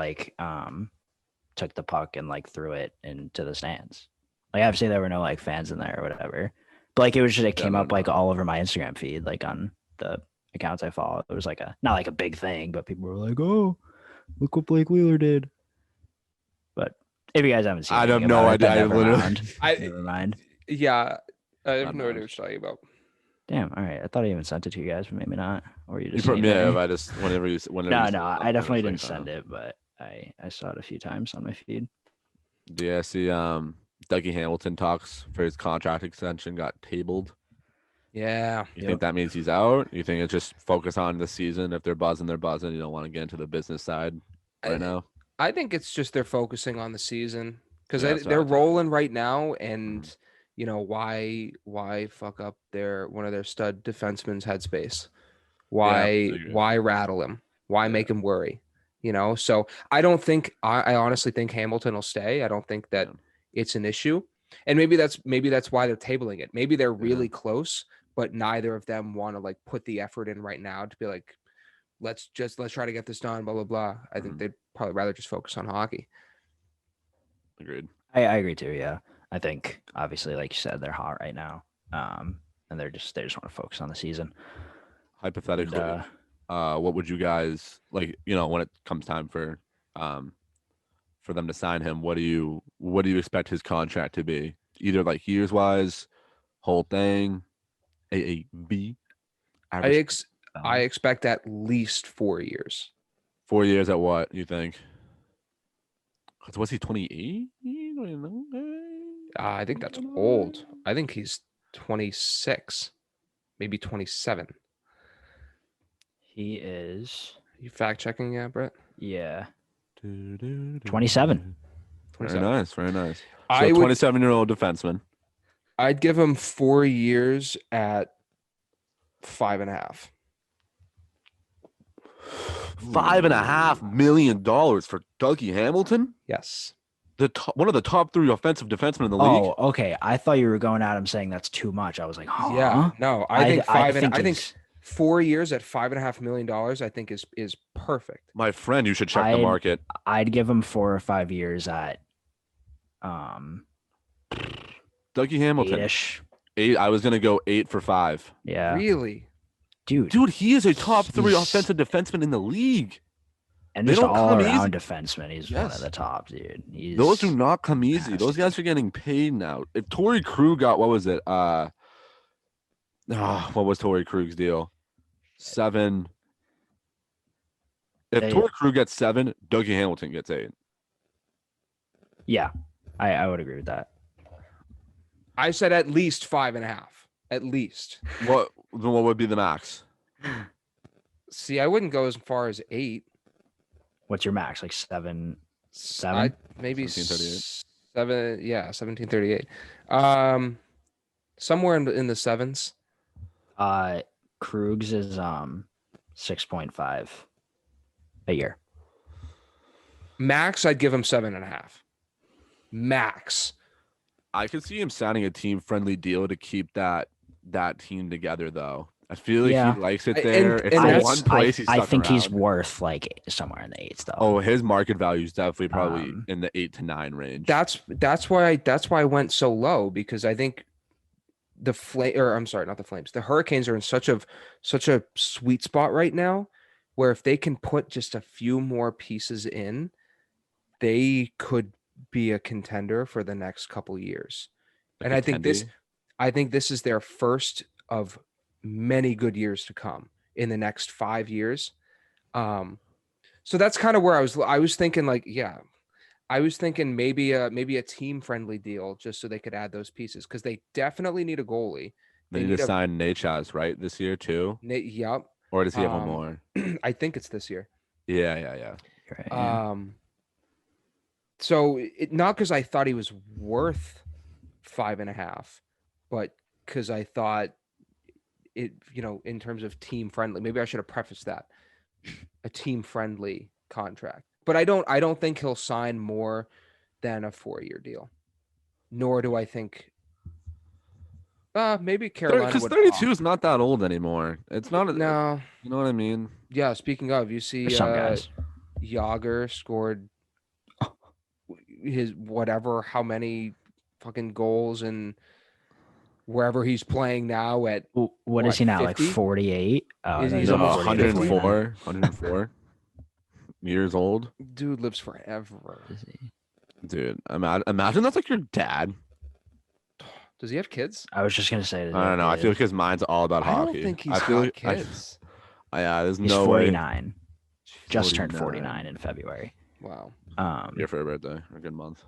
took the puck and threw it into the stands. Like, obviously there were no fans in there or whatever, but it was just, it came up all over my Instagram feed, on the accounts I follow. It was not a big thing, but people were like, "Oh, look what Blake Wheeler did." But if you guys haven't seen, I have no idea. Never mind. Yeah, I have no idea what you're talking about. Damn. All right. I thought I even sent it to you guys, but maybe not. Or you just. I just whenever. No, I definitely didn't send it, but I saw it a few times on my feed. Yeah, see, Dougie Hamilton talks for his contract extension got tabled. Yeah. You think that means he's out? You think it's just focus on the season? If they're buzzing, they're buzzing. You don't want to get into the business side right now? I think it's just they're focusing on the season because they're rolling right now, and why fuck up one of their stud defensemen's headspace? Why rattle him? Why make him worry? So I don't think I honestly think Hamilton will stay. I don't think that it's an issue, and maybe that's why they're tabling it. Maybe they're really close, but neither of them want to put the effort in right now to be let's try to get this done. Blah blah blah. I think they'd probably rather just focus on hockey. Agreed. I agree too. Yeah, I think obviously, like you said, they're hot right now, and they just want to focus on the season. Hypothetically, what would you guys when it comes time for them to sign him? What do you expect his contract to be? Either years wise, whole thing, AAV. I expect at least 4 years. 4 years at what, you think? Was he 28? I think that's old. I think he's 26, maybe 27. He is. You fact checking, yeah, Brett? Yeah. 27. 27. Very nice. Very nice. So I would. 27-year-old defenseman. I'd give him 4 years at 5.5. $5.5 million for Dougie Hamilton, Yes. one of the top 3 offensive defensemen in the league. Oh, okay. I thought you were going at him saying that's too much. I was like, huh? Yeah. No, I think I think it's- 4 years at $5.5 million. I think is perfect. My friend, you should check the market. I'd give him 4 or 5 years at Dougie Hamilton, 8-ish. 8. I was gonna go 8 for 5. Yeah. Really? Dude, He is a top 3 He's- offensive defenseman in the league. and they just don't come all around easy. defenseman. He's one Yes. of the top, dude. Those do not come easy. nasty. Those guys are getting paid now. If Torrey Krug got, what was it? What was Torrey Krug's deal? 7. If They- Torrey Krug gets 7, Dougie Hamilton gets 8. Yeah, I would agree with that. I said at least 5.5. At least. What would be the max? See, I wouldn't go as far as 8. What's your max? Like 7? Maybe 1738. 7. Yeah, 1738. Somewhere in the sevens. Krug's is 6.5 a year. Max, I'd give him 7.5. Max. I could see him signing a team-friendly deal to keep that team together, though. I feel like Yeah. he likes it And- there. and It's the that's- one place he's I stuck think he's around. worth like somewhere in the 8s though. Oh, his market value is definitely probably Um, in the 8 to 9 range. That's why I went so low, because I think the Hurricanes are in such a sweet spot right now, where if they can put just a few more pieces in, they could be a contender for the next couple years. Like And a I think Tendy. this is their first of many good years to come in the next 5 years. So that's kind of where I was thinking, like, yeah, I was thinking maybe a team friendly deal just so they could add those pieces, because they definitely need a goalie. They They need to need a- sign Nachas, right, this year too? Yep. Or does he have one Um, more? I think it's this year. Yeah. Right, yeah. So not because I thought he was worth 5.5, but because I thought it, in terms of team friendly, maybe I should have prefaced that, a team friendly contract. But I don't think he'll sign more than a 4-year deal. Nor do I think maybe Carolina Because would 32 is not that old anymore. It's not. No. You know what I mean? Yeah, speaking of, you see For some guys. Yager scored his whatever how many fucking goals, and wherever he's playing now at What what, is he now? 50? Like 48? Oh, He's I thought He's he No, was almost 48, 104 years old. dude lives forever. Is he? Dude, imagine that's like your dad. Does he have kids? I was just gonna say. I don't know. I feel like his mind's all about I don't hockey. think he's I feel got like kids. there's he's no way. 49. Just turned 49 in February. Wow. Here for a birthday, a good month.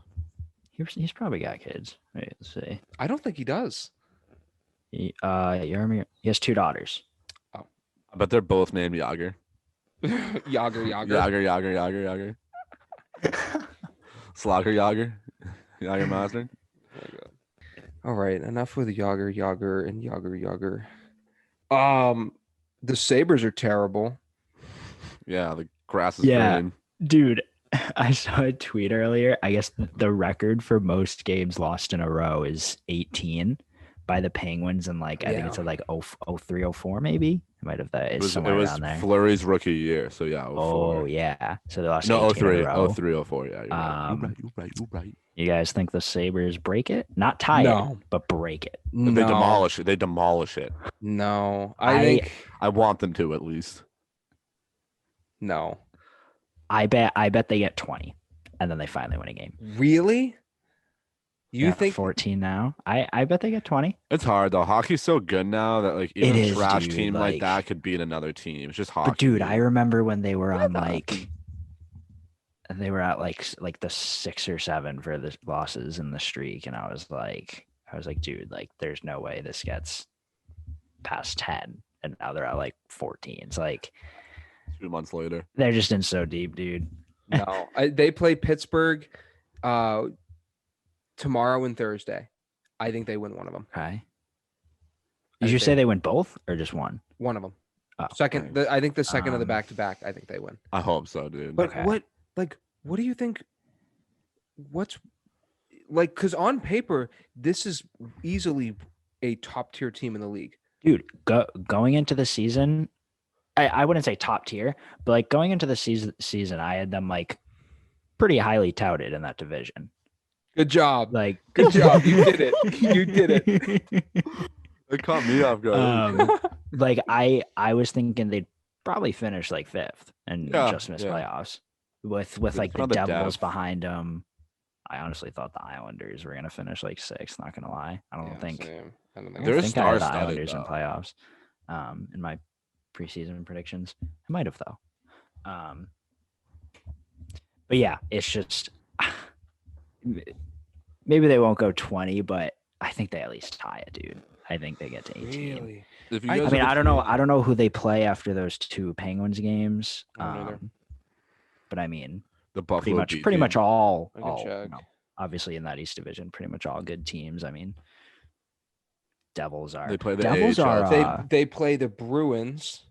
He's probably got kids. Wait, let's see. I don't think he does. Jaromir, he has 2 daughters. But they're both named Yager. Yager. Yager. Slogger Yager. Yager Master. Oh my God. All right, enough with Yager. The Sabres are terrible. Yeah, the grass is Yeah. green. Dude, I saw a tweet earlier. I guess the record for most games lost in a row is 18 by the Penguins, and like I think it's Yeah. at like 03, 04 maybe. It might have that. It It's was somewhere around there. Fleury's rookie year, so yeah. Oh 04. yeah. So they lost No, 18 in a 03, row. 03, 04. Yeah, you're right. You're right. You guys think the Sabres break it? Not tie it, No. but break it. But they demolish it. They demolish it. No, I- I think I want them to at least. no. I bet they get 20, and then they finally win a game. Really? You Yeah, think 14 now? I bet they get 20. It's hard though. Hockey's so good now that like even It a is, trash dude, team like like- that could beat another team. It's just hockey. But dude, I remember when they were on like hockey. they were at like the 6 or 7 for the losses in the streak, and I was like, dude, like there's no way this gets past 10, and now they're at like 14. It's like 2 months later. They're just in so deep, dude. No, they play Pittsburgh tomorrow and Thursday. I think they win one of them. Okay. I Did you think say they win both or just one? One of them. Oh, Second, nice. I think the second of the Um, back-to-back. I think they win. I hope so, dude. But Okay. what do you think? What's like? Because on paper, this is easily a top-tier team in the league. Dude, going into the season, I wouldn't say top tier, but like going into the season, I had them like pretty highly touted in that division. Good job. Like, Good job. You did it. You did it. It caught me off guard. Like I was thinking they'd probably finish like 5th and Yeah, just miss yeah. playoffs with like the some of the Devils depth. behind them. I honestly thought the Islanders were gonna finish like 6th. Not gonna lie, I don't think. Same. I don't I think They're don't so. think I had the star-studded, Islanders in though. playoffs. In my preseason predictions, I might have though. But yeah, it's just maybe they won't go 20, but I think they at least tie it, dude. I think they get to 18. Really? If you I guys I mean, are I don't know. between- I don't know who they play after those 2 Penguins games. I don't either. But I mean, the pretty Buffalo much team. all, I can check. obviously in that East Division, pretty much all good teams. I mean, Devils are. They play the Devils AHL are. They play the Bruins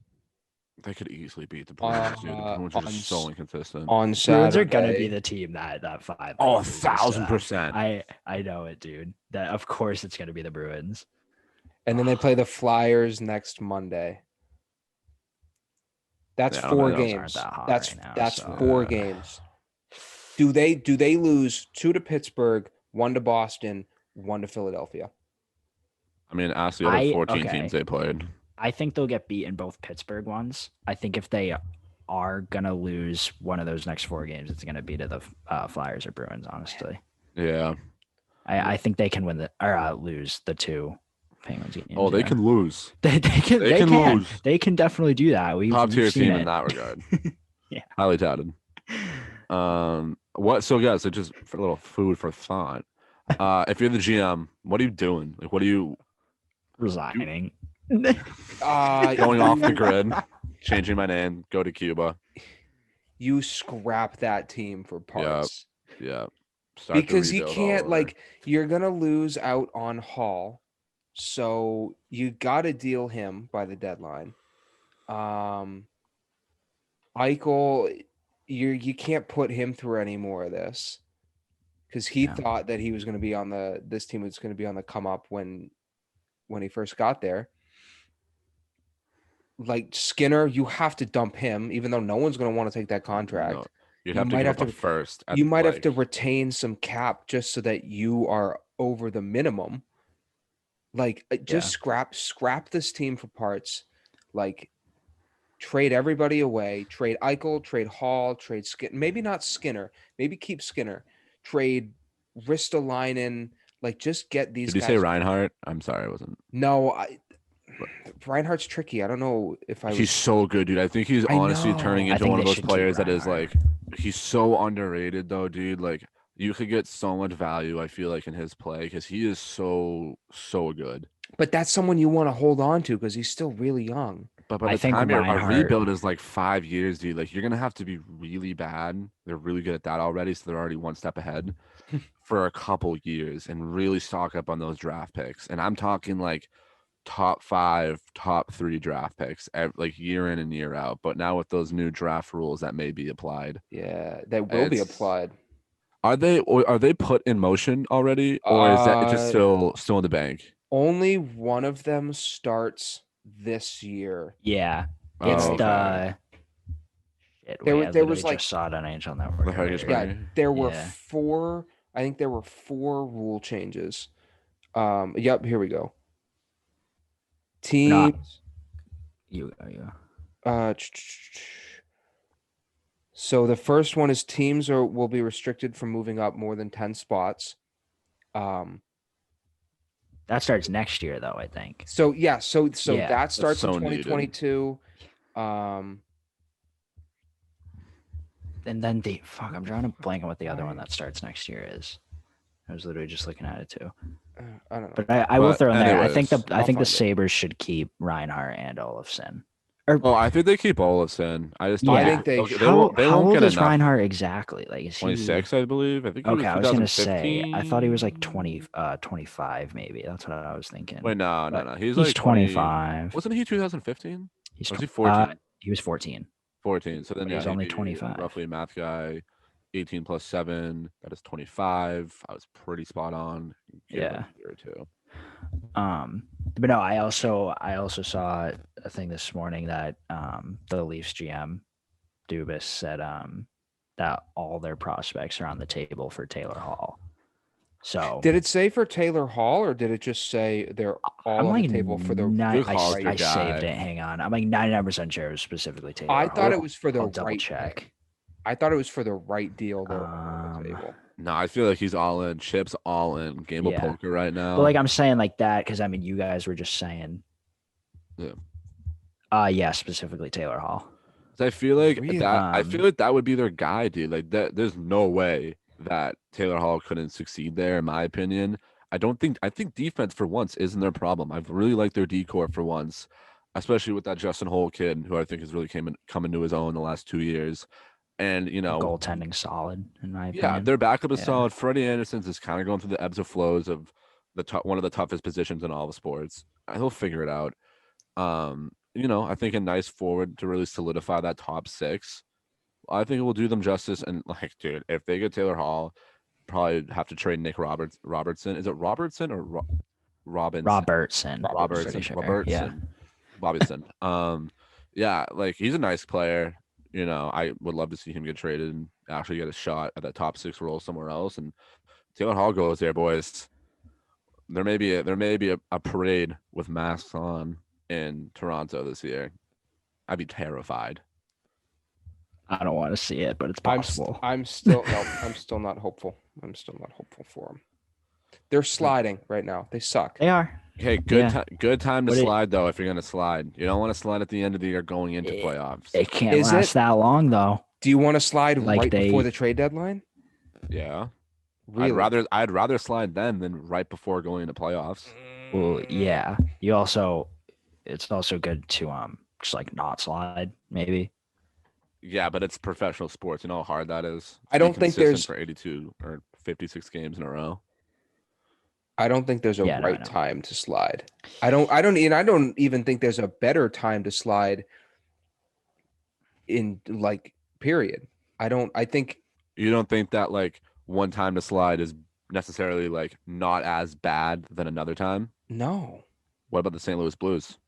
They could easily beat the Bruins, dude. The Bruins are on just so s- inconsistent. on Saturday. Bruins are gonna be the team that 5. Oh, loses to them. 1,000%. I know it, dude. That of course it's gonna be the Bruins. And then they play the Flyers next Monday. That's Yeah, I don't 4 know. Those games. aren't that hot That's right now, that's so- 4 Yeah. games. Do they lose 2 to Pittsburgh, 1 to Boston, 1 to Philadelphia? I mean, ask the other 14 okay. teams they played. I think they'll get beat in both Pittsburgh ones. I think if they are gonna lose one of those next 4 games, it's gonna be to the Flyers or Bruins. Honestly, Yeah. I think they can win or lose the 2 Penguins games. Oh, they yeah. can lose. They can They can lose. They can definitely do that. We've Top tier seen team it. in that regard. Yeah. Highly touted. What? So guys, so just for a little food for thought. If you're the GM, what are you doing? Like, what are you Resigning. going off the grid? Changing my name, go to Cuba. You scrap that team for parts. Yeah. Start the Because you rebuild all can't over. you're gonna lose out on Hall, so you got to deal him by the deadline. Eichel, you can't put him through any more of this because he Yeah. thought that he was going to be on this team was going to be on the come up when he first got there. Like Skinner, you have to dump him, even though no one's going to want to take that contract. No, you'd You have to might give have up a to- first. You might have to retain some cap just so that you are over the minimum. Like just scrap this team for parts. Like trade everybody away. Trade Eichel, trade Hall, trade Skinner. Maybe not Skinner. Maybe keep Skinner. Trade Ristolainen. Like just get these Did you guys. say Reinhardt? I'm sorry, I wasn't. No, Reinhardt's tricky. I don't know if I was. He's so good, dude. I think he's I honestly know. turning I into think one of they those should keep players that is Reinhardt. like, he's so underrated though, dude. Like you could get so much value, I feel like, in his play because he is so good. But that's someone you want to hold on to because he's still really young. But by I the think time a Reinhardt- rebuild is like 5 years, dude, like you're gonna have to be really bad. They're really good at that already, so they're already one step ahead for a couple years and really stock up on those draft picks. And I'm talking like top 5, top 3 draft picks, like year in and year out. But now with those new draft rules that may be applied, Yeah, that will be It's- applied. are they put in motion already, or is that just still in the bank? Only one of them starts this year. Yeah, Oh, it's okay. the. Shit, There wait, was- I there was, literally like- just saw it on NHL Network. The Heritage earlier. Right. Yeah, there were Yeah. 4. I think there were 4 rule changes. Yep, here we go. Teams. You. So the first one is teams will be restricted from moving up more than 10 spots. That starts next year, though. I think. So yeah, so Yeah, that starts in so needed. 2022. And then I'm drawing a blank on what the other one that starts next year is. I was literally just looking at it too. I don't know. But I will But throw in there. I think anyways, the I'll find it. Sabres should keep Reinhardt and Olofsson. Oh, I think they keep Olafson. I just don't I Yeah. think they they'll- should. they How won't they won't old get is enough. Reinhardt exactly? Like, is he 26, I believe. I think he was okay? I was gonna say 2015. I thought he was like 25 maybe. That's what I was thinking. Wait, no. But He's he's like 20. 25. Wasn't he 2015? He's Or was he tw- 14? he was 14. 14. So then But yeah, he's he'd only be 25. roughly a math guy. 18 plus 7. That is 25. I was pretty spot on. Give him Yeah. a year or two. But no, I also saw a thing this morning that the Leafs GM Dubas said that all their prospects are on the table for Taylor Hall. So Did it say for Taylor Hall, or did it just say they're all I'm on like the table for the? I Hall's your saved guy. it. Hang on, I'm like 99% sure it was specifically Taylor. I thought it Hall. was for the I'll double right. check. I thought it was for the right deal. They're all on the table. No, I feel like he's all in. Chip's all in. Game of Yeah. poker right now. But like I'm saying like that because I mean you guys were just saying. Yeah. Yeah, specifically Taylor Hall. I feel like Really? that. I feel like that would be their guy, dude. Like that. There's no way that Taylor Hall couldn't succeed there, in my opinion. I think defense for once isn't their problem. I've really liked their decor for once, especially with that Justin Hole kid, who I think has really come into his own the last 2 years. And Goaltending solid in my yeah, opinion. their backup is Yeah. solid. Freddie Anderson's is kind of going through the ebbs and flows of one of the toughest positions in all the sports. He'll figure it out. I think a nice forward to really solidify that top six. I think it will do them justice. And like, dude, if they get Taylor Hall, probably have to trade Nick Robertson. Is it Robertson or Robinson? Robertson. Robertson. Sure. Robertson. Bobbyson. Yeah, like he's a nice player. I would love to see him get traded and actually get a shot at that top six role somewhere else. And Taylor Hall goes there, boys. There may be a parade with masks on in Toronto this year. I'd be terrified. I don't want to see it, but it's possible. I'm still not hopeful. I'm still not hopeful for them. They're sliding right now. They suck. They are. Okay, good time to slide though. If you're gonna slide, you don't want to slide at the end of the year going into playoffs. It can't Is last that long though. Do you want to slide Like before the trade deadline? Yeah, Really? I'd rather slide then than right before going into playoffs. Well, yeah. It's also good to just like not slide maybe. Yeah, but it's professional sports. You know how hard that is. I don't think there's for 82 or 56 games in a row. I don't think there's a Yeah, no, I right know. time to slide. I don't even think there's a better time to slide in like period. I think You don't think that like one time to slide is necessarily like not as bad than another time? no. What about the St. Louis Blues?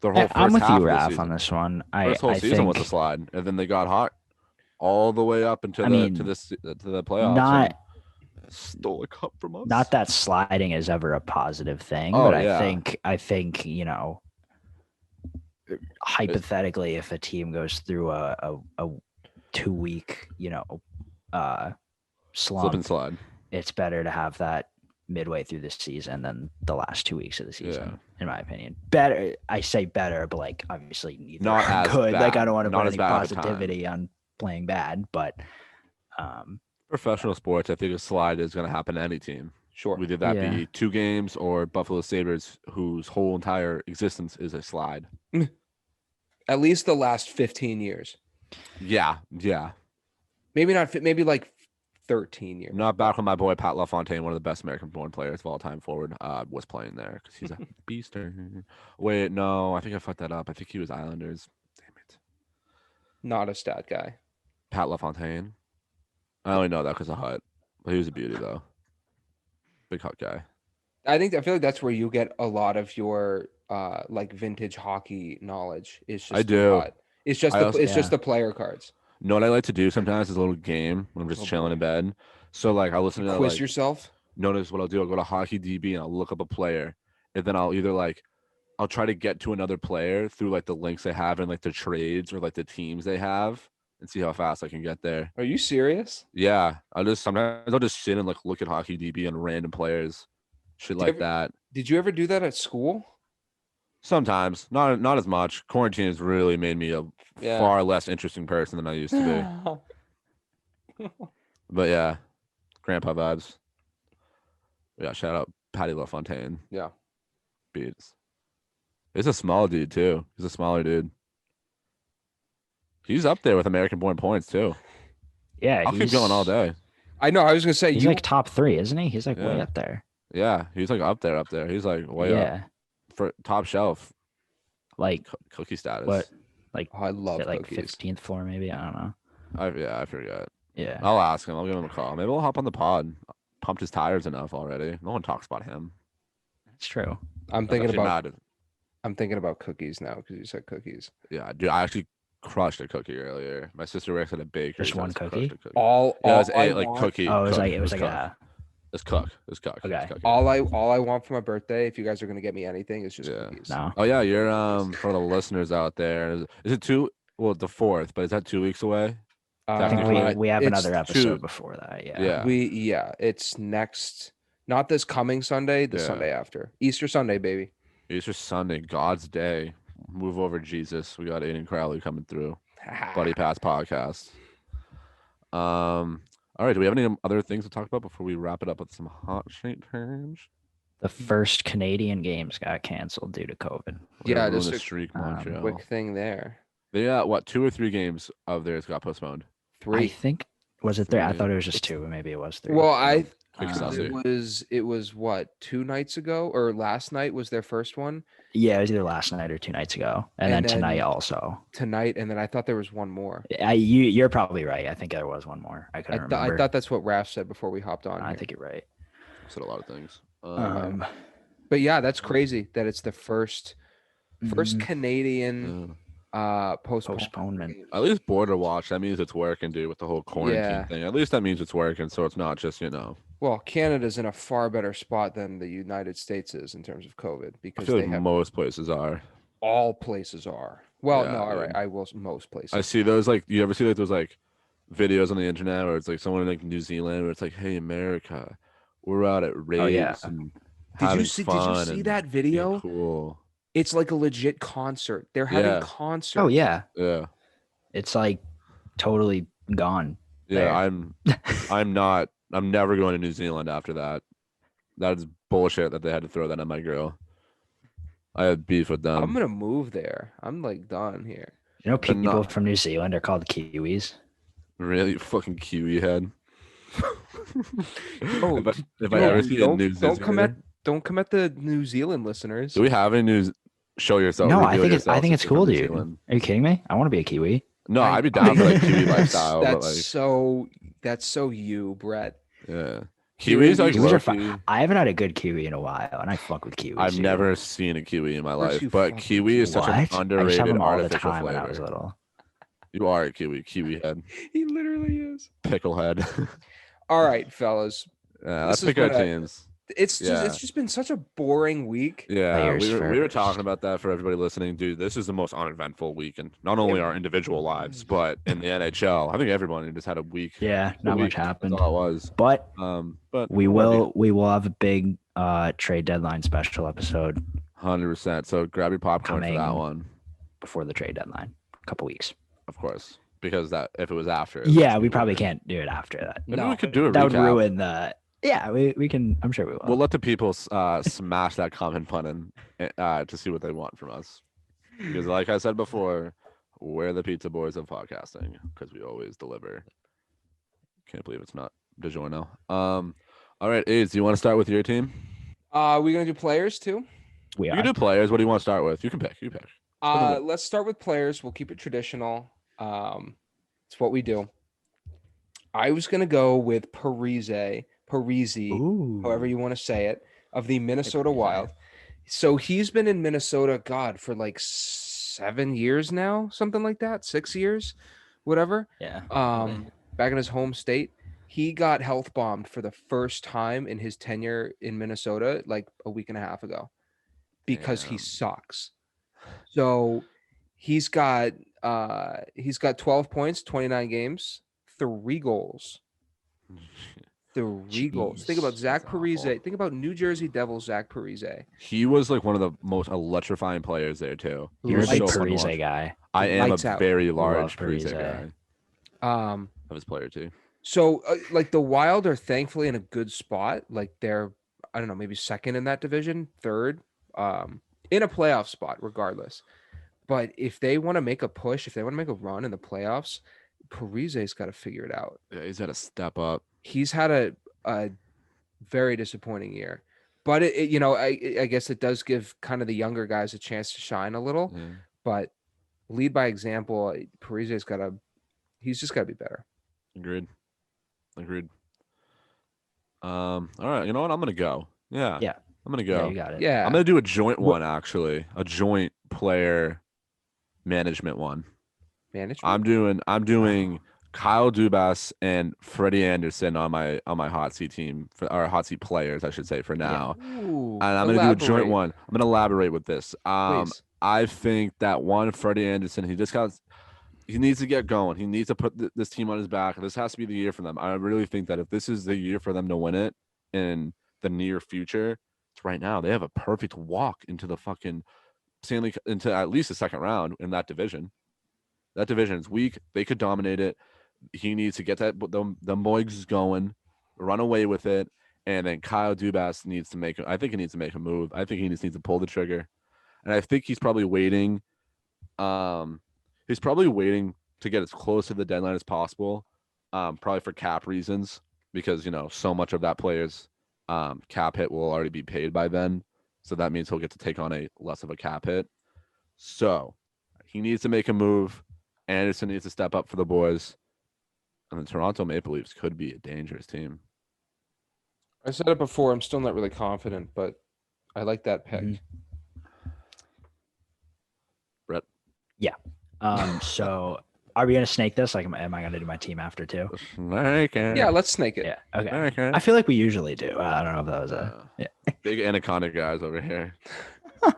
Their whole I'm first with half you, of the Raph, season. on this one. First whole I season think was a slide, and then they got hot all the way up into I mean, to the playoffs. not and stole a cup from us. not that sliding is ever a positive thing, Oh, but yeah. I think hypothetically, if a team goes through a 2-week slip slump, and slide. it's better to have that midway through the season than the last 2 weeks of the season, in my opinion. Better, I say better, but like obviously neither Not are as good. Like I bad. don't want to Not put as any bad of a time. positivity on playing bad, but Professional sports, I think a slide is going to happen to any team. Sure. Whether that Yeah. be 2 games or Buffalo Sabres, whose whole entire existence is a slide. At least the last 15 years. Yeah. Maybe not maybe like 13 years. Not back when my boy Pat LaFontaine, one of the best American-born players of all time forward, was playing there because he's a beaster. Wait, no, I think I fucked that up. I think he was Islanders. Damn it. Not a stat guy. Pat LaFontaine. I only know that because of Hut. But he was a beauty, though. Big Hut guy. I feel like that's where you get a lot of your like vintage hockey knowledge. It's just I do. It's just just the player cards. You know what I like to do sometimes is a little game when I'm just chilling in bed. So, like, I listen to, Quiz yourself. notice what I'll do. I'll go to Hockey DB and I'll look up a player. And then I'll either, like, I'll try to get to another player through, like, the links they have in, like, the trades or, like, the teams they have and see how fast I can get there. Are you serious? Yeah. Sometimes I'll just sit and, like, look at Hockey DB and random players. Shit like that. Did you ever do that at school? Sometimes. Not as much. Quarantine has really made me a far less interesting person than I used to be. But yeah, grandpa vibes. Yeah, shout out Patty LaFontaine. Yeah. Beats. He's a small dude too. He's a smaller dude. He's up there with American-born points too. Yeah, I'll keep going all day. I know. I was gonna say He's you. like top 3, isn't he? He's like way Yeah. up there. Yeah, he's like up there. He's like way up Yeah, for top shelf like cookie status. what? Like Oh, I is love it like cookies. 15th floor maybe? I don't know. I forget. Yeah, I'll ask him. I'll give him a call. Maybe we'll hop on the pod. Pumped his tires enough already. No one talks about him. that's true. I'm That's thinking actually about. mad. I'm thinking about cookies now because you said cookies. Yeah, dude, I actually crushed a cookie earlier. My sister works at a bakery. Just so I one just crushed cookie? a cookie. All Yeah, it was I a like want- cookie. Oh, it was cook. like it was like cook. a It's cook. It's cook. It's Okay. cookie. all I want for my birthday. If you guys are gonna get me anything, is just Yeah. cookies. no. Oh yeah, you're for the listeners out there. Is it two? Well, the 4th, but is that 2 weeks away? I think Technically, we have it's another episode two- before that. Yeah. Yeah. It's next, not this coming Sunday, the Yeah. Sunday after Easter Sunday, baby. Easter Sunday, God's day. Move over, Jesus. We got Aiden Crowley coming through. Buddy Pass podcast. All right. Do we have any other things to talk about before we wrap it up with some hot shit turns? The first Canadian games got canceled due to COVID. Yeah, Ruin just the a streak, um, Montreal. Quick thing there. They got what 2 or 3 games of theirs got postponed. I 3. think was it 3? I 3. thought it was just 2, but maybe it was 3. Well, I Quick Um, saucy. it was what 2 nights ago or last night was their first one Yeah, it was either last night or 2 nights ago, and, And then tonight then- also. tonight, and then I thought there was one more. You're probably right. I think there was one more. I couldn't remember. I thought that's what Raph said before we hopped on. I here. think you're right. Said a lot of things. But yeah, that's crazy that it's the first Mhm. Canadian Postponement. At least border watch. That means it's working, dude. With the whole quarantine Yeah. thing. At least that means it's working. So it's not just Well, Canada's in a far better spot than the United States is in terms of COVID I because feel they like have most places are. all places are. Well, Yeah, no, all right, dude. I will most places. I see those like you ever see like those like videos on the internet where it's like someone in like New Zealand where it's like, hey America, we're out at raves Oh, yeah. and Did you having see fun see and that being video? cool. It's like a legit concert. They're having Yeah. concerts. Oh yeah, Yeah. it's like totally gone. Yeah. There. I'm never going to New Zealand after that. That is bullshit that they had to throw that at my girl. I had beef with them. I'm gonna move there. I'm like done here. You know, But people not- from New Zealand are called Kiwis. Really fucking Kiwi head. Oh, if I ever see a New don't come Zealander- don't come at the New Zealand listeners. Do we have any news? Show yourself. No, I reveal think it's yourself it's if you're cool, from New dude. Zealand. Are you kidding me? I want to be a Kiwi. No, I'd be down for like Kiwi lifestyle, but That's like that's so you, Brett. yeah, Kiwis Kiwis like Kiwis are low-key- fun. I haven't had a good Kiwi in a while, and I fuck with Kiwis. I've dude. never seen a Kiwi in my course life, you but fucking Kiwi is such What? an I used to have underrated them all the artificial time when I was flavor. little. You are a Kiwi head, He literally is. pickle head. All right, fellas. Yeah, let's This is pick our what I- teams. It's Yeah. just been such a boring week. Yeah, Players we were first. talking about that for everybody listening, dude. This is the most uneventful week, and not only our individual lives, but in the NHL. I think everyone just had a week. Yeah, a not week. much happened. That's all it was. But But we will have a big trade deadline special episode 100%. So grab your popcorn for that Coming. one, before the trade deadline, a couple weeks. of course, because that if it was after. it Yeah, would we be probably weird. can't do it after that. Maybe No, we could do a That would recap. ruin the. Yeah, we can. I'm sure we will. We'll let the people smash that comment button to see what they want from us. Because, like I said before, we're the pizza boys of podcasting because we always deliver. Can't believe it's not DiGiorno. All right, Aids, do you want to start with your team? We gonna do players too? we You are. can do players. What do you want to start with? You can pick. You pick. Let's start with players. We'll keep it traditional. It's what we do. I was gonna go with Parisi, Ooh. however you want to say it, of the Minnesota Parise. Wild. So he's been in Minnesota, God, for like 7 years now, something like that, 6 years, whatever. Yeah. Back in his home state. He got health bombed for the first time in his tenure in Minnesota like a week and a half ago because he Damn. sucks. So he's got 12 points, 29 games, 3 goals. 3 goals. Think about Jeez, Zach that's awful. Parise. Think about New Jersey Devils Zach Parise. He was like one of the most electrifying players there too. He You're a was big so fun to watch. Parise guy. I am Lights a out. very Love large Parise Parise. guy. Of his player too. So like the Wild are thankfully in a good spot. Like they're, I don't know, maybe second in that division, third, in a playoff spot regardless. But if they want to make a push, if they want to make a run in the playoffs, Parise's got to figure it out. Yeah, he's got to step up. He's had a very disappointing year. But I guess it does give kind of the younger guys a chance to shine a little. Yeah. But lead by example. He's just got to be better. Agreed. All right. You know what? I'm gonna go. Yeah. Yeah. I'm gonna Yeah, go. you got it. Yeah. I'm gonna do a joint one actually. A joint player management one. Management. I'm doing Kyle Dubas and Freddie Anderson on my hot seat team or hot seat players, I should say, for now. Ooh, And I'm gonna do a joint elaborate, one. I'm gonna elaborate with this. please. I think that one Freddie Anderson, he needs to get going. He needs to put this team on his back. This has to be the year for them. I really think that if this is the year for them to win it in the near future, it's right now. They have a perfect walk into the fucking into at least the second round in that division. That division is weak. They could dominate it. He needs to get them Moigs going, run away with it, and then Kyle Dubas needs to make. I think he needs to make a move. I think he just needs to pull the trigger, and I think he's probably waiting. He's probably waiting to get as close to the deadline as possible, probably for cap reasons, because so much of that player's cap hit will already be paid by then, so that means he'll get to take on a less of a cap hit. So he needs to make a move. Anderson needs to step up for the boys, and the Toronto Maple Leafs could be a dangerous team. I said it before. I'm still not really confident, but I like that pick. Brett. Yeah. So are we gonna snake this? Like, am I gonna do my team after too? Snake it. Yeah, let's snake it. Yeah. Okay. Snake it. I feel like we usually do. I don't know if that was Big anaconda guys over here. I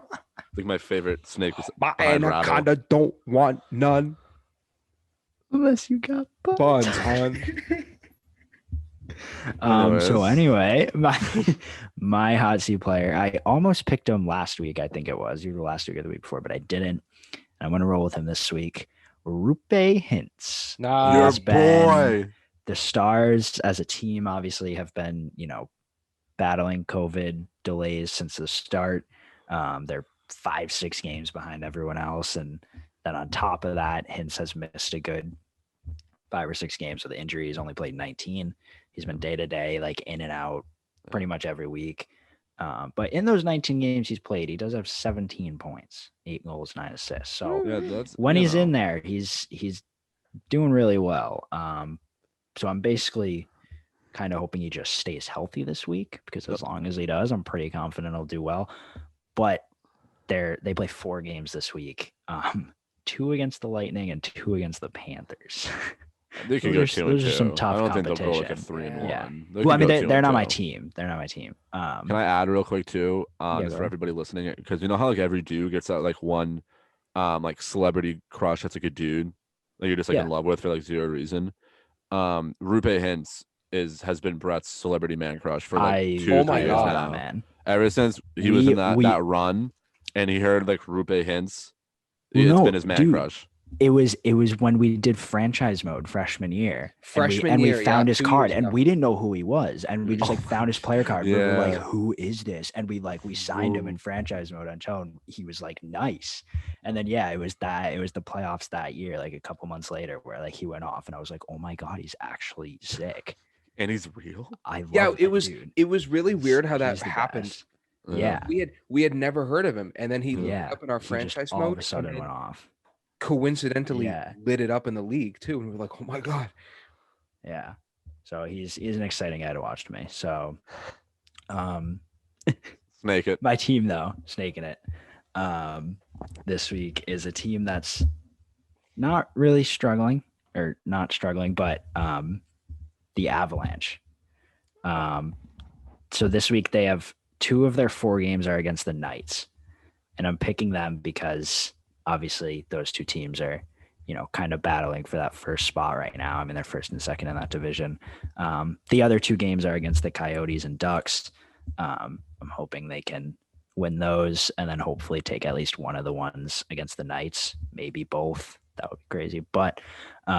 think my favorite snake was My behind Rattle. anaconda don't want none. unless you got Buns, hon. So anyway, my hot seat player, I almost picked him last week. I think it was either last week or the week before, but I didn't. I'm going to roll with him this week. Rupe Hintz. Nah, Your He's been- boy. The Stars as a team obviously have been, battling COVID delays since the start. They're 5-6 games behind everyone else. And then on top of that, Hintz has missed a good 5 or 6 games with injury. He's only played 19. He's been day to day, like in and out pretty much every week. But in those 19 games he's played, he does have 17 points, 8 goals, 9 assists. So Yeah, that's when he's in there, he's doing really well. So I'm basically kind of hoping he just stays healthy this week, because as long as he does, I'm pretty confident he'll do well. But they play 4 games this week, 2 against the Lightning and 2 against the Panthers. They could Those go are 2-2. some tough I don't think they'll go like a competition. 3-1. Yeah. They Well, I could mean, go they're not my 2-2. team. They're not my team. Can I add real quick too? Yeah, Just go for ahead. everybody listening, because you know how like every dude gets that like one, like celebrity crush that's like a dude that you're just like in Yeah. love with for like 0 reason. Rupe Hintz has been Brett's celebrity man crush for like 2-3 oh my years God, now. man. Ever since he was We- in that run, and he heard like Rupe Hintz, Well, it's no, been his man dude. crush. It was when we did franchise mode freshman year. Freshman we year, found yeah, his 2 card, years and ago. we didn't know who he was, and we just like found his player card. We were like, Yeah. "Who is this?" And we signed him in franchise mode until he was like nice, and then it was the playoffs that year, like a couple months later, where like he went off, and I was like, "Oh my god, he's actually sick." And he's real. I love Yeah, that dude. it was really weird how that He's the happened. best. Yeah. We had never heard of him, and then he lit Yeah, up in our He just franchise all mode. of a sudden and went off. coincidentally Yeah. lit it up in the league too, and we were like, "Oh my god!" Yeah. So he's an exciting guy to watch to me. So Snake it. my team though, snaking it, this week is a team that's not really struggling, or not struggling, but the Avalanche. So this week they have 2 of their 4 games are against the Knights, and I'm picking them because obviously those 2 teams are, kind of battling for that first spot right now. I mean, they're first and second in that division. The other 2 games are against the Coyotes and Ducks. I'm hoping they can win those, and then hopefully take at least one of the ones against the Knights, maybe both. That would be crazy. But so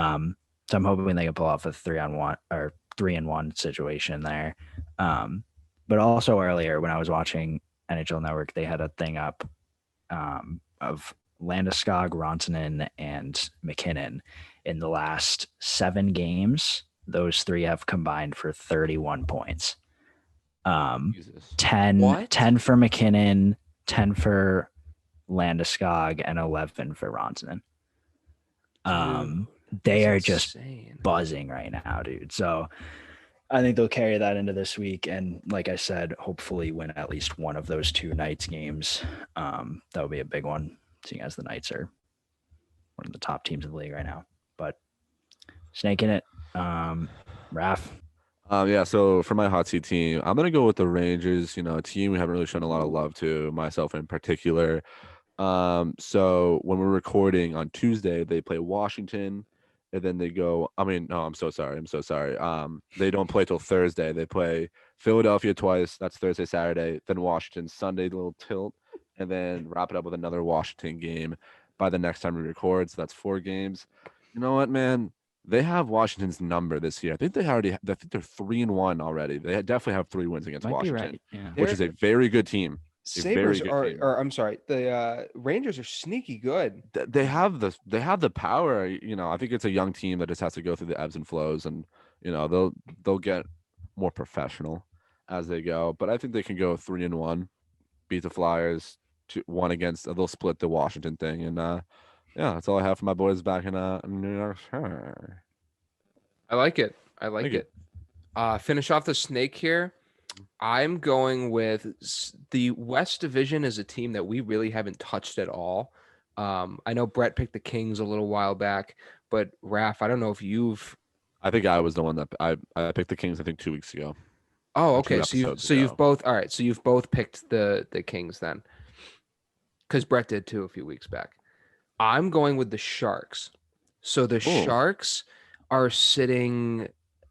I'm hoping they can pull off a 3-on-1 or 3-and-1 situation there. But also earlier when I was watching NHL Network, they had a thing up of Landeskog, Rantanen, and McKinnon. In the last 7 games, those 3 have combined for 31 points. Jesus. 10 What? for McKinnon, 10 for Landeskog, and 11 for Rantanen. They are just insane. buzzing right now, dude. So I think they'll carry that into this week, and like I said, hopefully win at least one of those 2 Knights games. That would be a big one, seeing as the Knights are one of the top teams in the league right now. But snaking it, Raph. Yeah, so for my hot seat team, I'm gonna go with the Rangers. You know, a team we haven't really shown a lot of love to, myself in particular. So when we're recording on Tuesday, they play Washington, and then they go. I mean, no, I'm so sorry. They don't play till Thursday. They play Philadelphia twice. That's Thursday, Saturday. Then Washington Sunday, the little tilt, and then wrap it up with another Washington game by the next time we record. So that's 4 games. You know what, man? They have Washington's number this year. I think I think they're 3-1 already. They definitely have 3 wins against Might be Washington, right. Yeah. which is a very good team. Sabres good are, team. or I'm sorry, the Rangers are sneaky good. They have the power. You know, I think it's a young team that just has to go through the ebbs and flows, and you know they'll get more professional as they go. But I think they can go 3-1, beat the Flyers, 1 against. They'll split the Washington thing, and yeah, that's all I have for my boys back in New York. I like it. I like Thank you. it. Finish off the snake here. I'm going with the West Division is a team that we really haven't touched at all. I know Brett picked the Kings a little while back, but Raph, I don't know if you've. I think I was the one that I picked the Kings. I think 2 weeks ago. Oh, or 2 okay. So episodes you've ago. both. All right. So you've both picked the Kings then, because Brett did too a few weeks back. I'm going with the Sharks. So the Sharks are sitting.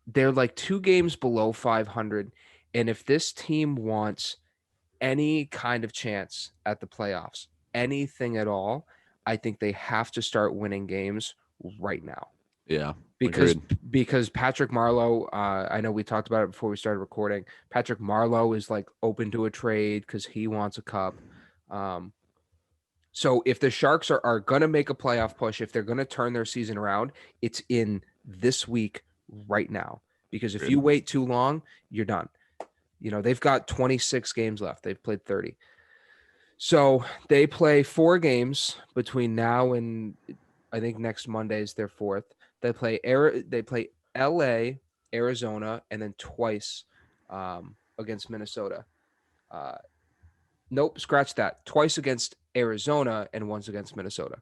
They're like 2 games below 500. And if this team wants any kind of chance at the playoffs, anything at all, I think they have to start winning games right now. Yeah, because Patrick Marleau, I know we talked about it before we started recording. Patrick Marleau is like open to a trade because he wants a cup. So if the Sharks are going to make a playoff push, if they're going to turn their season around, it's in this week right now. Because if you wait too long, you're done. You know, they've got 26 games left. They've played 30. So they play 4 games between now and I think next Monday is their 4th. They play LA, Arizona, and then twice against Minnesota. Nope, scratch that. Twice against Arizona and once against Minnesota.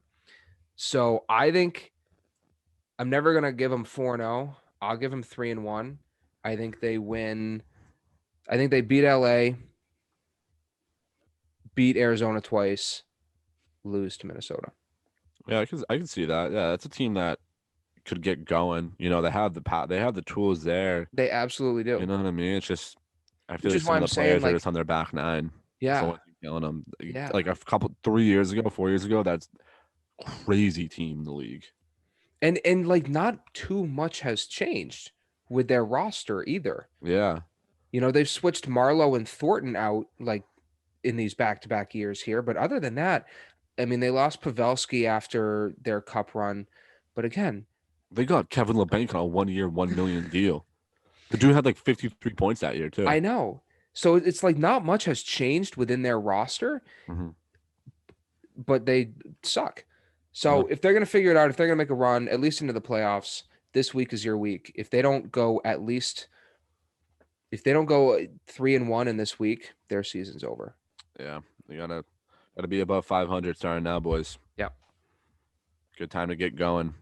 So I think I'm never going to give them 4-0. I'll give them 3-1. I think they win. I think they beat LA, beat Arizona twice, lose to Minnesota. Yeah, I can see that. Yeah, that's a team that could get going. You know, they have the tools there. They absolutely do. You know what I mean? It's just I feel Which like is some why of I'm the saying, players are like, just on their back 9. That's the yeah, only thing killing them. Yeah. Like 4 years ago, that's crazy team in the league. and like not too much has changed with their roster either. Yeah. You know, they've switched Marlowe and Thornton out like in these back-to-back years here, but other than that, I mean, they lost Pavelski after their cup run, but again, They got Kevin LeBanc on a 1-year, $1 million deal. The dude had like 53 points that year too. I know. So it's like not much has changed within their roster, but they suck. So if they're going to figure it out, if they're going to make a run, at least into the playoffs, this week is your week. If they don't go 3-1 in this week, their season's over. Yeah, you gotta be above 500 starting now, boys. Yep. Good time to get going.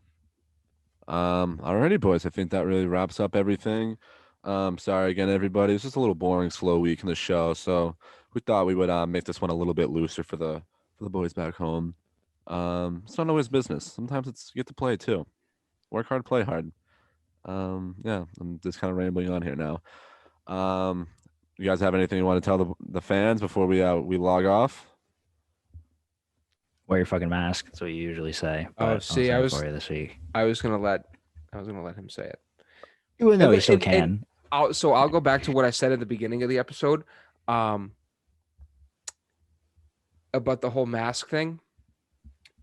Alrighty, boys. I think that really wraps up everything. Sorry again, everybody. It's just a little boring, slow week in the show, so we thought we would make this one a little bit looser for the boys back home. It's not always business. Sometimes it's you get to play too. Work hard, play hard. Yeah, I'm just kind of rambling on here now. You guys have anything you want to tell the fans before we log off? Wear your fucking mask. That's what you usually say. Oh, see, I was for you this week. I was gonna let him say it. Even though he still And- can. I'll go back to what I said at the beginning of the episode, about the whole mask thing.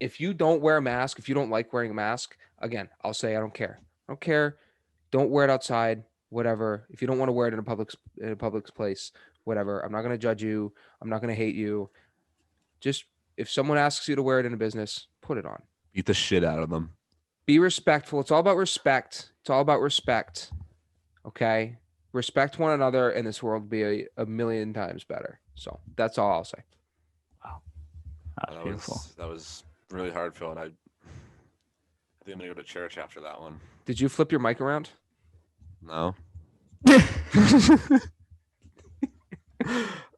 if you don't wear a mask, if you don't like wearing a mask, again, I'll say I don't care. I don't care. Don't wear it outside. Whatever. If you don't want to wear it in a public place, whatever. I'm not gonna judge you. I'm not gonna hate you. Just if someone asks you to wear it in a business, put it on. Beat the shit out of them. Be respectful. It's all about respect. It's all about respect. Okay. Respect one another, and this world will be a million times better. So that's all I'll say. That's beautiful. That was really hard, Phil. And I think I'm gonna go to church after that one. Did you flip your mic around? No.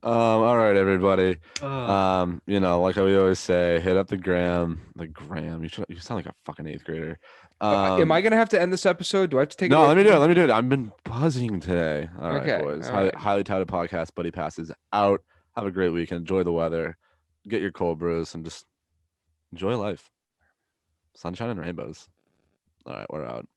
All right, everybody. You know, like we always say, hit up the gram. The gram. You sound like a fucking 8th grader. Am I gonna have to end this episode? Do I have to take? No, it let me do it. Let me do it. I've been buzzing today. All right, Okay, boys. all right. Highly touted podcast. Buddy Pass is out. Have a great weekend. Enjoy the weather. Get your cold brews and just enjoy life. Sunshine and rainbows. All right, we're out.